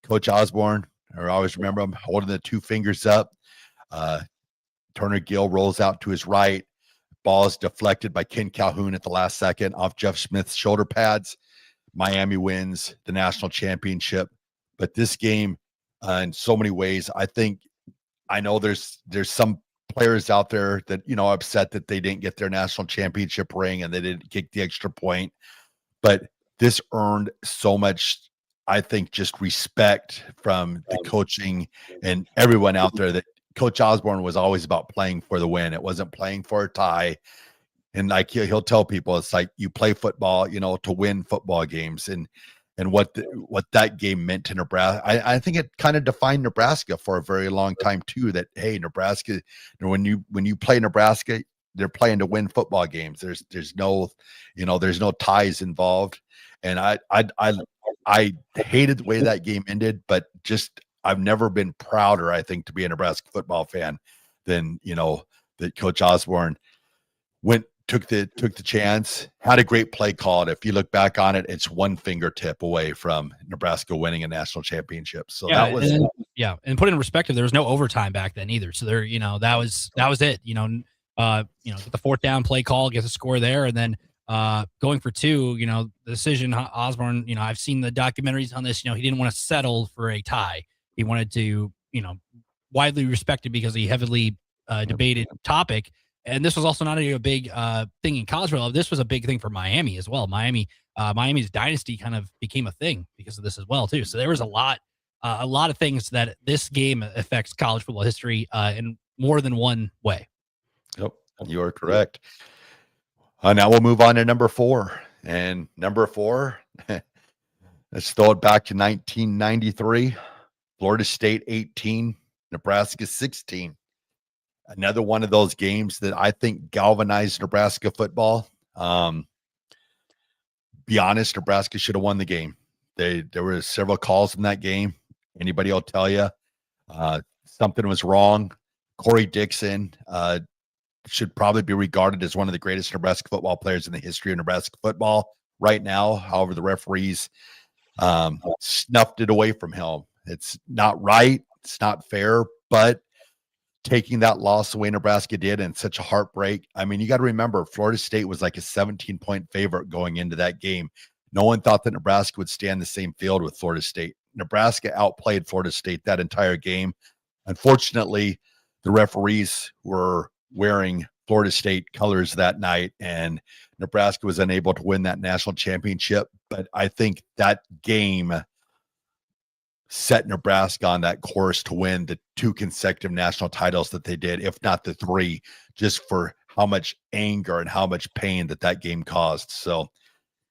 Coach Osborne, I always remember him holding the 2 fingers up. Turner Gill rolls out to his right. Ball is deflected by Ken Calhoun at the last second off Jeff Smith's shoulder pads. Miami wins the national championship. But this game, in so many ways, I know there's some players out there that, upset that they didn't get their national championship ring and they didn't kick the extra point. But this earned so much, I think, just respect from the coaching and everyone out there that Coach Osborne was always about playing for the win. It wasn't playing for a tie. And like he'll tell people, it's like you play football, to win football games. And what that game meant to Nebraska. I think it kind of defined Nebraska for a very long time too, that, hey, Nebraska, when you play Nebraska, they're playing to win football games. There's no ties involved. And I hated the way that game ended, but just I've never been prouder, I think, to be a Nebraska football fan than, that Coach Osborne took the chance, had a great play called. If you look back on it, it's one fingertip away from Nebraska winning a national championship. So that was and put it in perspective, there was no overtime back then either. So there, that was it. Get the 4th down play call, get the score there, and then going for 2, the decision Osborne, I've seen the documentaries on this, he didn't want to settle for a tie. He wanted to, widely respected because he heavily debated topic. And this was also not a big thing in college. This was a big thing for Miami as well. Miami's dynasty kind of became a thing because of this as well too. So there was a lot of things that this game affects college football history in more than one way. Yep, you are correct. Now we'll move on to number 4. And number 4, let's throw it back to 1993. Florida State 18, Nebraska 16. Another one of those games that I think galvanized Nebraska football. Be honest, Nebraska should have won the game. There were several calls in that game. Anybody will tell you something was wrong. Corey Dixon should probably be regarded as one of the greatest Nebraska football players in the history of Nebraska football right now. However, the referees snuffed it away from him. It's not right. It's not fair, but taking that loss away Nebraska did, and such a heartbreak. I mean, you got to remember, Florida State was like a 17-point favorite going into that game. No one thought that Nebraska would stand the same field with Florida State. Nebraska outplayed Florida State that entire game. Unfortunately, the referees were wearing Florida State colors that night, and Nebraska was unable to win that national championship. But I think that game set Nebraska on that course to win the 2 consecutive national titles that they did, if not the 3, just for how much anger and how much pain that game caused. So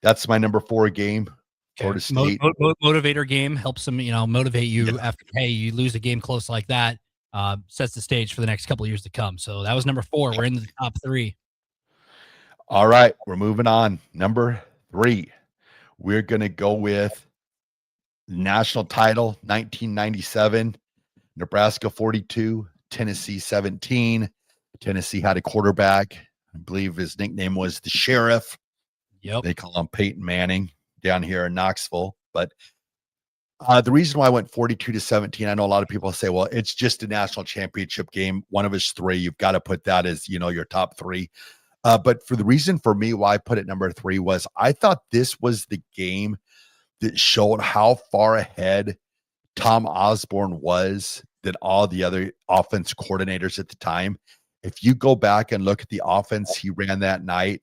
that's my number 4 game. Florida State. Motivator game helps them, motivate you after, hey, you lose a game close like that, sets the stage for the next couple of years to come. So that was number 4. We're in the top 3. All right, we're moving on. Number 3, we're going to go with national title, 1997, Nebraska 42, Tennessee 17. Tennessee had a quarterback. I believe his nickname was the Sheriff. Yep. They call him Peyton Manning down here in Knoxville. But the reason why I went 42-17, I know a lot of people say, well, it's just a national championship game. One of his three. You've got to put that as, your top three. But for the reason for me why I put it number 3 was I thought this was the game that showed how far ahead Tom Osborne was than all the other offense coordinators at the time. If you go back and look at the offense he ran that night,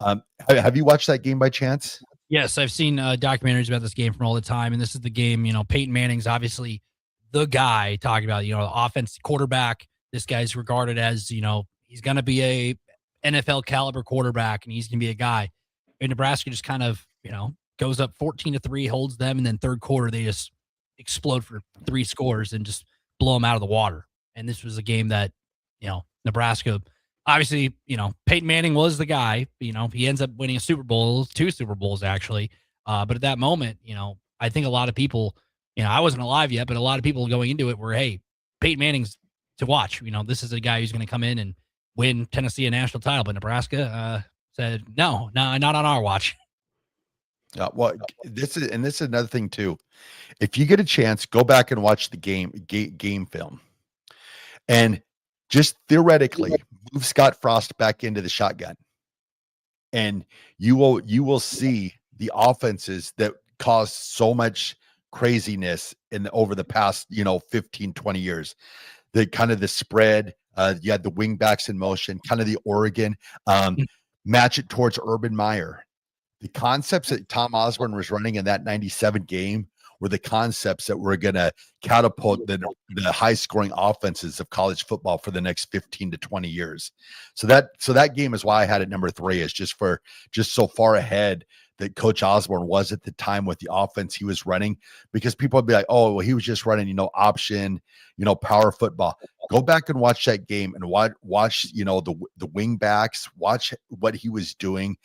have you watched that game by chance? Yes, I've seen documentaries about this game from all the time, and this is the game, Peyton Manning's obviously the guy talking about, the offense quarterback. This guy's regarded as, he's going to be a NFL caliber quarterback, and he's going to be a guy. And Nebraska just kind of, goes up 14-3, holds them, and then third quarter they just explode for 3 scores and just blow them out of the water. And this was a game that, Nebraska, obviously, Peyton Manning was the guy. He ends up winning a Super Bowl, 2 Super Bowls actually. But at that moment, I think a lot of people, I wasn't alive yet, but a lot of people going into it were, hey, Peyton Manning's to watch. This is a guy who's going to come in and win Tennessee a national title. But Nebraska said, no, not on our watch. Well, this is another thing too. If you get a chance, go back and watch the game film, and just theoretically move Scott Frost back into the shotgun, and you will see the offenses that caused so much craziness over the past 15, 20 years. The kind of the spread, you had the wing backs in motion, kind of the Oregon, match it towards Urban Meyer. The concepts that Tom Osborne was running in that 97 game were the concepts that were going to catapult the high-scoring offenses of college football for the next 15 to 20 years. So that game is why I had it number 3, is just so far ahead that Coach Osborne was at the time with the offense he was running, because people would be like, oh, well, he was just running, option, power football. Go back and watch that game and watch the wing backs, watch what he was doing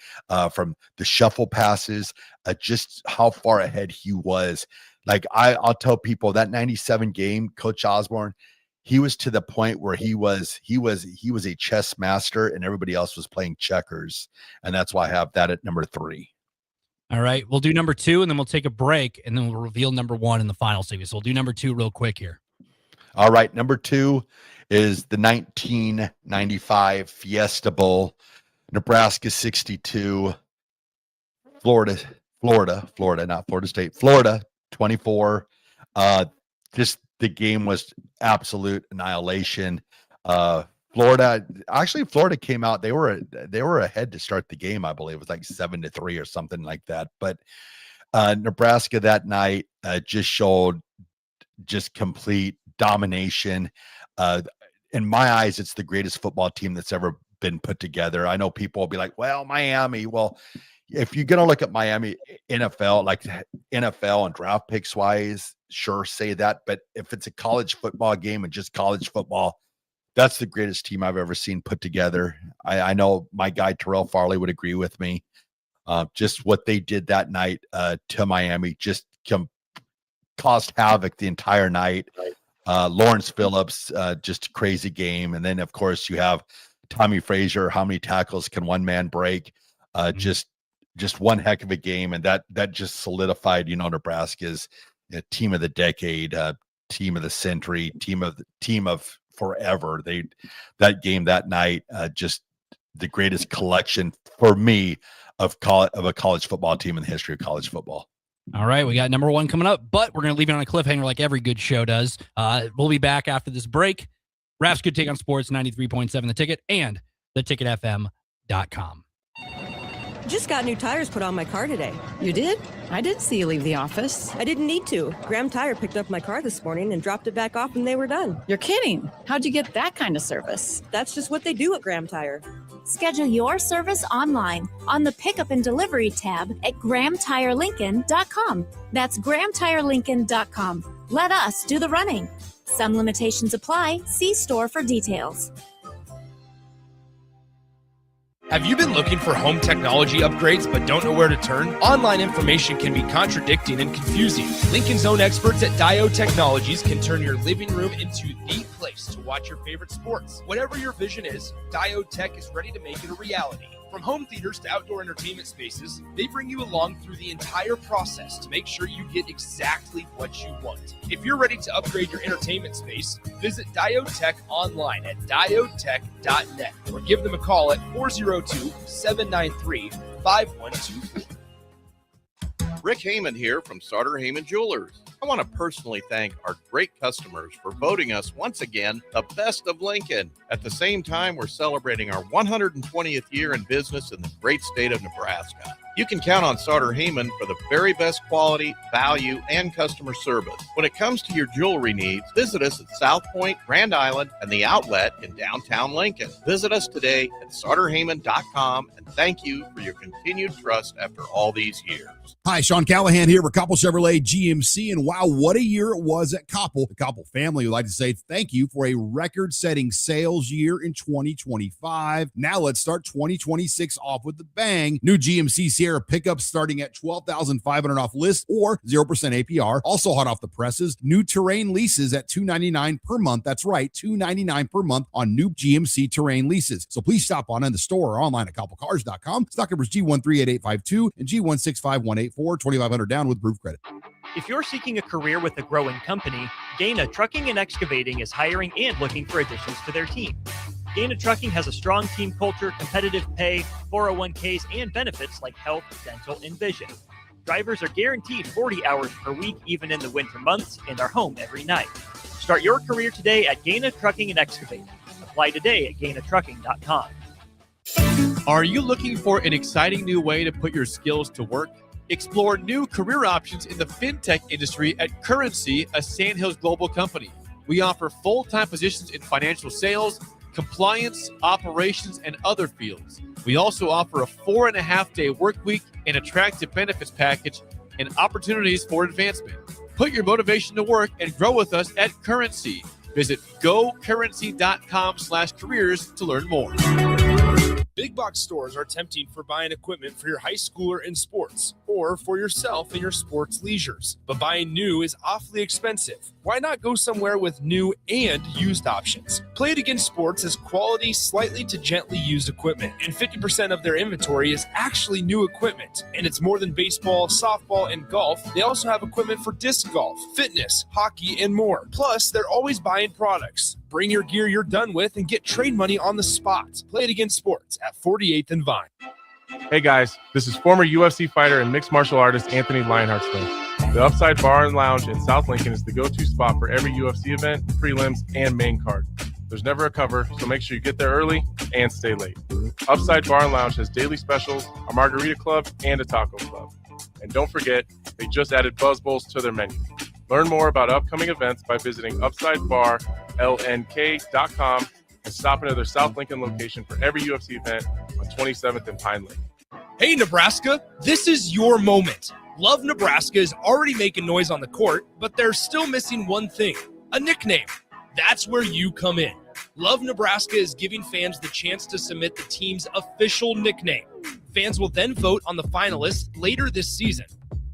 from the shuffle passes, just how far ahead he was. Like I'll tell people that 97 game, Coach Osborne, he was to the point where he was a chess master and everybody else was playing checkers. And that's why I have that at number 3. All right, we'll do number 2, and then we'll take a break, and then we'll reveal number 1 in the final segment. So we'll do number 2 real quick here. All right, number 2 is the 1995 Fiesta Bowl, Nebraska 62, Florida, not Florida State, Florida 24. Just the game was absolute annihilation. Florida came out. They were ahead to start the game. I believe it was like 7-3 or something like that. But Nebraska that night just showed just complete domination. In my eyes, it's the greatest football team that's ever been put together. I know people will be like, well, Miami. Well, if you're going to look at Miami NFL, like NFL and draft picks wise, sure, say that. But if it's a college football game and just college football, that's the greatest team I've ever seen put together. I know my guy Terrell Farley would agree with me. Just what they did that night to Miami just caused havoc the entire night. Lawrence Phillips, just a crazy game. And then, of course, you have Tommy Frazier. How many tackles can one man break? Just one heck of a game. And that just solidified, Nebraska's team of the decade, team of the century, team of forever. That game that night, just the greatest collection for me of a college football team in the history of college football. All right, we got number 1 coming up, but we're going to leave it on a cliffhanger like every good show does. We'll be back after this break. Raff's Good Take on Sports, 93.7 The Ticket and theticketfm.com. Just got new tires put on my car today. You did? I didn't see you leave the office. I didn't need to. Graham Tire picked up my car this morning and dropped it back off and they were done. You're kidding. How'd you get that kind of service? That's just what they do at Graham Tire. Schedule your service online on the Pickup and Delivery tab at GrahamTireLincoln.com. That's GrahamTireLincoln.com. Let us do the running. Some limitations apply. See store for details. Have you been looking for home technology upgrades but don't know where to turn? Online information can be contradicting and confusing. Lincoln's own experts at Dio Technologies can turn your living room into the place place to watch your favorite sports. Whatever your vision is, Diode Tech is ready to make it a reality. From home theaters to outdoor entertainment spaces, they bring you along through the entire process to make sure you get exactly what you want. If you're ready to upgrade your entertainment space, visit Diode Tech online at diodetech.net or give them a call at 402-793-5124. Rick Heyman here from Sauter Heyman Jewelers. I want to personally thank our great customers for voting us once again the best of Lincoln. At the same time, we're celebrating our 120th year in business in the great state of Nebraska. You can count on Sauter Heyman for the very best quality, value, and customer service. When it comes to your jewelry needs, visit us at South Point, Grand Island, and the Outlet in downtown Lincoln. Visit us today at SauterHeyman.com, and thank you for your continued trust after all these years. Hi, Sean Callahan here for Koppel Chevrolet GMC, and wow, what a year it was at Koppel. The Koppel family would like to say thank you for a record-setting sales year in 2025. Now let's start 2026 off with the bang. New GMC Sierra pickups starting at $12,500 off list or 0% APR. Also hot off the presses, new Terrain leases at $299 per month. That's right, $299 per month on new GMC Terrain leases. So please stop on in the store or online at koppelcars.com. Stock numbers G138852 and G165184. 2,500 down with proof credit. If you're seeking a career with a growing company, Gaina Trucking and Excavating is hiring and looking for additions to their team. Gaina Trucking has a strong team culture, competitive pay, 401ks, and benefits like health, dental, and vision. Drivers are guaranteed 40 hours per week, even in the winter months, and are home every night. Start your career today at Gaina Trucking and Excavating. Apply today at GainaTrucking.com. Are you looking for an exciting new way to put your skills to work? Explore new career options in the fintech industry at Currency, a Sandhills global company. We offer full-time positions in financial sales, compliance, operations, and other fields. We also offer a 4.5-day work week, an attractive benefits package, and opportunities for advancement. Put your motivation to work and grow with us at Currency. Visit gocurrency.com/careers to learn more. Big box stores are tempting for buying equipment for your high schooler in sports or for yourself in your sports leisures. But buying new is awfully expensive. Why not go somewhere with new and used options? Play It Again Sports has quality, slightly to gently used equipment, and 50% of their inventory is actually new equipment. And it's more than baseball, softball, and golf. They also have equipment for disc golf, fitness, hockey, and more. Plus, they're always buying products. Bring your gear you're done with and get trade money on the spot. Play It Again Sports at 48th and Vine. Hey guys, this is former UFC fighter and mixed martial artist Anthony Lionheart Smith. The Upside Bar and Lounge in South Lincoln is the go-to spot for every UFC event, prelims, and main card. There's never a cover, so make sure you get there early and stay late. Upside Bar and Lounge has daily specials, a margarita club, and a taco club. And don't forget, they just added Buzz Bowls to their menu. Learn more about upcoming events by visiting UpsideBarLNK.com and stop into their South Lincoln location for every UFC event on 27th and Pine Lake. Hey, Nebraska, this is your moment. Love Nebraska is already making noise on the court, but they're still missing one thing, a nickname. That's where you come in. Love Nebraska is giving fans the chance to submit the team's official nickname. Fans will then vote on the finalists later this season.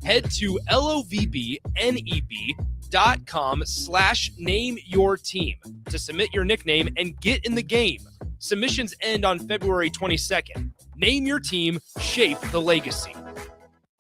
Head to lovebneb.com/nameyourteam to submit your nickname and get in the game. Submissions end on February 22nd. Name your team, shape the legacy.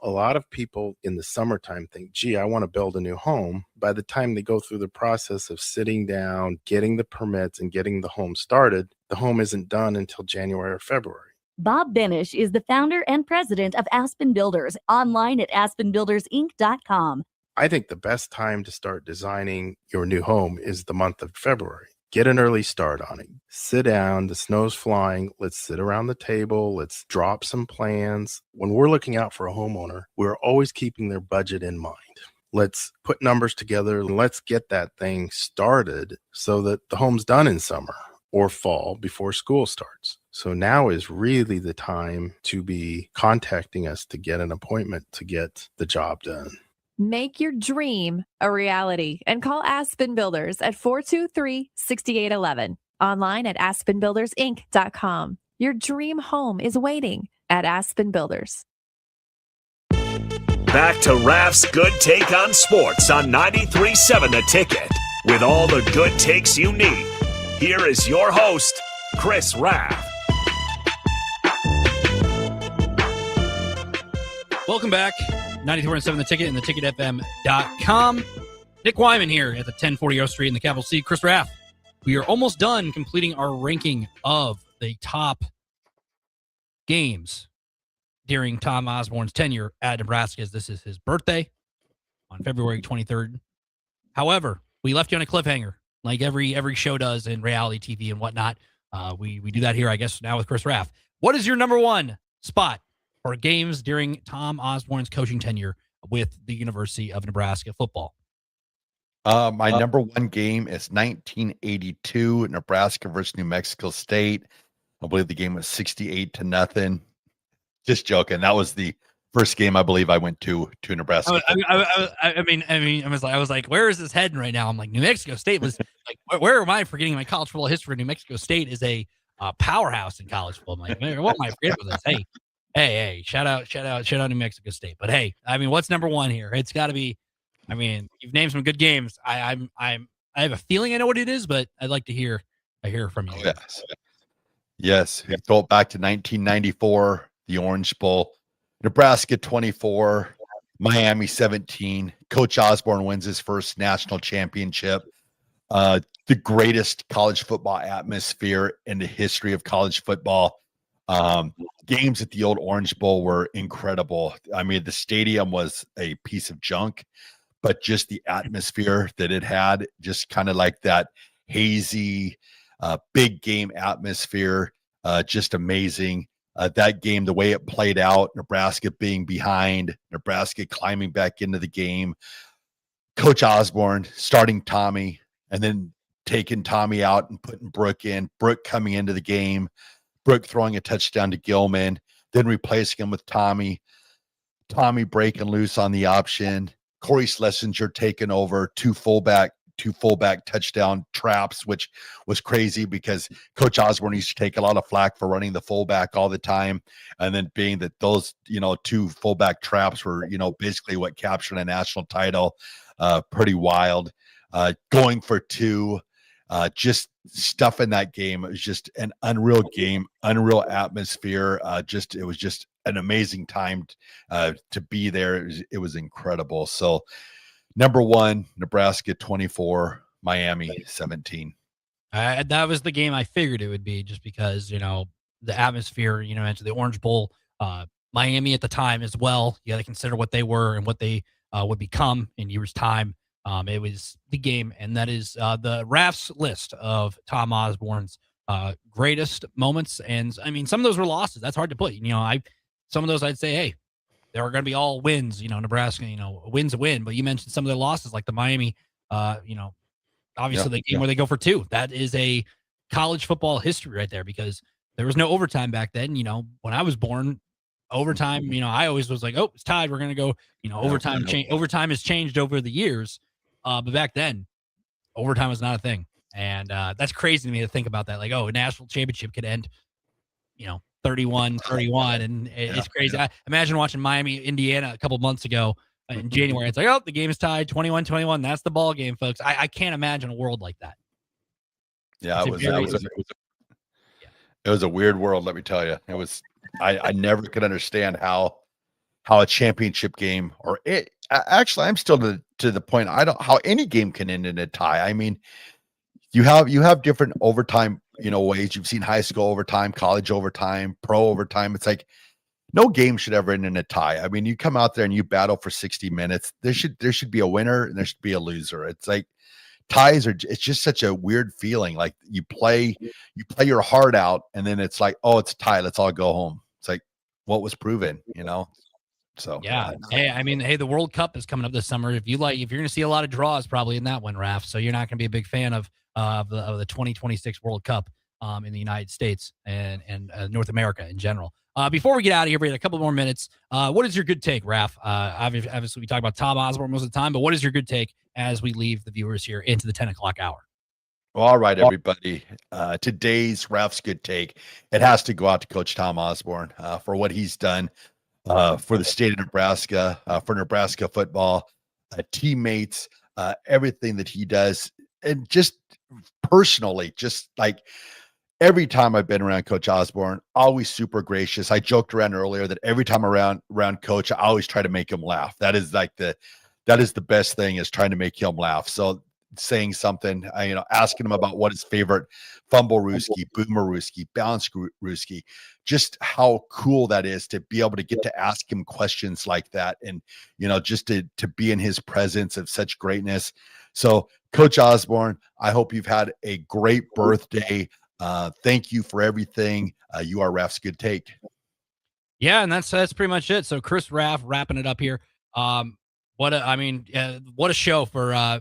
A lot of people in the summertime think, gee, I want to build a new home. By the time they go through the process of sitting down, getting the permits, and getting the home started, the home isn't done until January or February. Bob Benish is the founder and president of Aspen Builders, online at aspenbuildersinc.com. I think the best time to start designing your new home is the month of February. Get an early start on it. Sit down, the snow's flying. Let's sit around the table. Let's drop some plans. When we're looking out for a homeowner, we're always keeping their budget in mind. Let's put numbers together and let's get that thing started so that the home's done in summer or fall before school starts. So now is really the time to be contacting us to get an appointment to get the job done. Make your dream a reality and call Aspen Builders at 423-6811. Online at aspenbuildersinc.com. Your dream home is waiting at Aspen Builders. Back to Raff's Good Take on Sports on 93.7 The Ticket. With all the good takes you need, here is your host, Chris Raff. Welcome back. 94.7 The Ticket and theticketfm.com. Nick Wyman here at the 1040 O Street in the Capital C. Chris Raff. We are almost done completing our ranking of the top games during Tom Osborne's tenure at Nebraska, as this is his birthday on February 23rd. However, we left you on a cliffhanger, like every show does in reality TV and whatnot. We do that here, I guess, now with Chris Raff. What is your number one spot for games during Tom Osborne's coaching tenure with the University of Nebraska football? My number one game is 1982, Nebraska versus New Mexico State. I believe the game was 68-0. Just joking. That was the first game I believe I went to Nebraska. I was like, where is this heading right now? I'm like, New Mexico State was like, where am I forgetting my college football history? New Mexico State is a powerhouse in college football. I'm like, what am I forgetting with this? Hey, shout out New Mexico State. But hey, I mean, what's number one here? It's got to be. I mean, you've named some good games. I have a feeling I know what it is, but I'd like to hear from you. Oh, yes. We go back to 1994, the Orange Bowl, Nebraska 24, Miami 17. Coach Osborne wins his first national championship. The greatest college football atmosphere in the history of college football. Games at the old Orange Bowl were incredible. I mean, the stadium was a piece of junk, but just the atmosphere that it had, just kind of like that hazy, big game atmosphere, just amazing. That game, the way it played out, Nebraska being behind, Nebraska climbing back into the game, Coach Osborne starting Tommy and then taking Tommy out and putting Brooke in, Brooke coming into the game, Brooke throwing a touchdown to Gilman, then replacing him with Tommy breaking loose on the option, Corey Schlesinger taking over, two fullback touchdown traps, which was crazy because Coach Osborne used to take a lot of flack for running the fullback all the time. And then being that those, two fullback traps were, basically what captured a national title, pretty wild. Going for two, just stuff in that game. It was just an unreal game, unreal atmosphere. It was just an amazing time to be there. It was incredible. So number one, Nebraska 24, Miami 17. That was the game I figured it would be, just because, the atmosphere, into the Orange Bowl, Miami at the time as well. You got to consider what they were and what they would become in years' time. It was the game, and that is the Raff's list of Tom Osborne's greatest moments. And I mean, some of those were losses. That's hard to put. Some of those I'd say, hey, they were going to be all wins. Nebraska, a win's a win. But you mentioned some of their losses, like the Miami. Obviously the game where they go for two. That is a college football history right there, because there was no overtime back then. When I was born, overtime. I always was like, oh, it's tied. We're going to go. Overtime. Overtime has changed over the years. But back then, overtime was not a thing. And that's crazy to me to think about that. Like, a national championship could end, 31-31. And it's crazy. I imagine watching Miami, Indiana a couple months ago in January. It's like, oh, the game is tied 21-21. That's the ball game, folks. I can't imagine a world like that. Yeah, it was a weird world, let me tell you. It was, I never could understand how a championship game, or it actually, I'm still to the point, how any game can end in a tie. I mean, you have different overtime, ways. You've seen high school overtime, college overtime, pro overtime. It's like no game should ever end in a tie. I mean, you come out there and you battle for 60 minutes. There should be a winner and there should be a loser. It's like ties it's just such a weird feeling. Like you play your heart out and then it's like, oh, it's a tie. Let's all go home. It's like, what was proven, So yeah. Hey, the World Cup is coming up this summer. If you're going to see a lot of draws probably in that one, Raff. So you're not going to be a big fan of the 2026 World Cup in the United States and North America in general. Before we get out of here, we had a couple more minutes. What is your good take, Raff? Obviously, we talk about Tom Osborne most of the time, but what is your good take as we leave the viewers here into the 10 o'clock hour? Well, all right, everybody. Today's Raff's good take, it has to go out to Coach Tom Osborne for what he's done for the state of Nebraska, for Nebraska football, teammates, everything that he does and just personally, just like every time I've been around Coach Osborne, always super gracious. I joked around earlier that every time around Coach, I always try to make him laugh. That is the best thing, is trying to make him laugh. So saying something, asking him about what his favorite fumble rooski, boomer rooski, bounce rooski, just how cool that is to be able to get to ask him questions like that. And, just to be in his presence of such greatness. So Coach Osborne, I hope you've had a great birthday. Thank you for everything. You are Raff's Good Take. Yeah, and that's pretty much it. So Chris Raff wrapping it up here. What a show for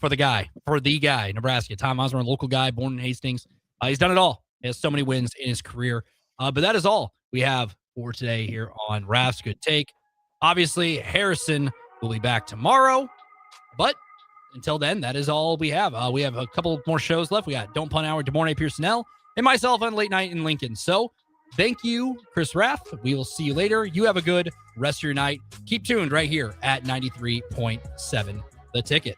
the guy, Nebraska. Tom Osborne, local guy, born in Hastings. He's done it all. He has so many wins in his career. But that is all we have for today here on Raff's Good Take. Obviously, Harrison will be back tomorrow, but until then, that is all we have. We have a couple more shows left. We got Don't Punt Hour, DeMornay Pearsonell, and myself on Late Night in Lincoln. So thank you, Chris Raff. We will see you later. You have a good rest of your night. Keep tuned right here at 93.7 The Ticket.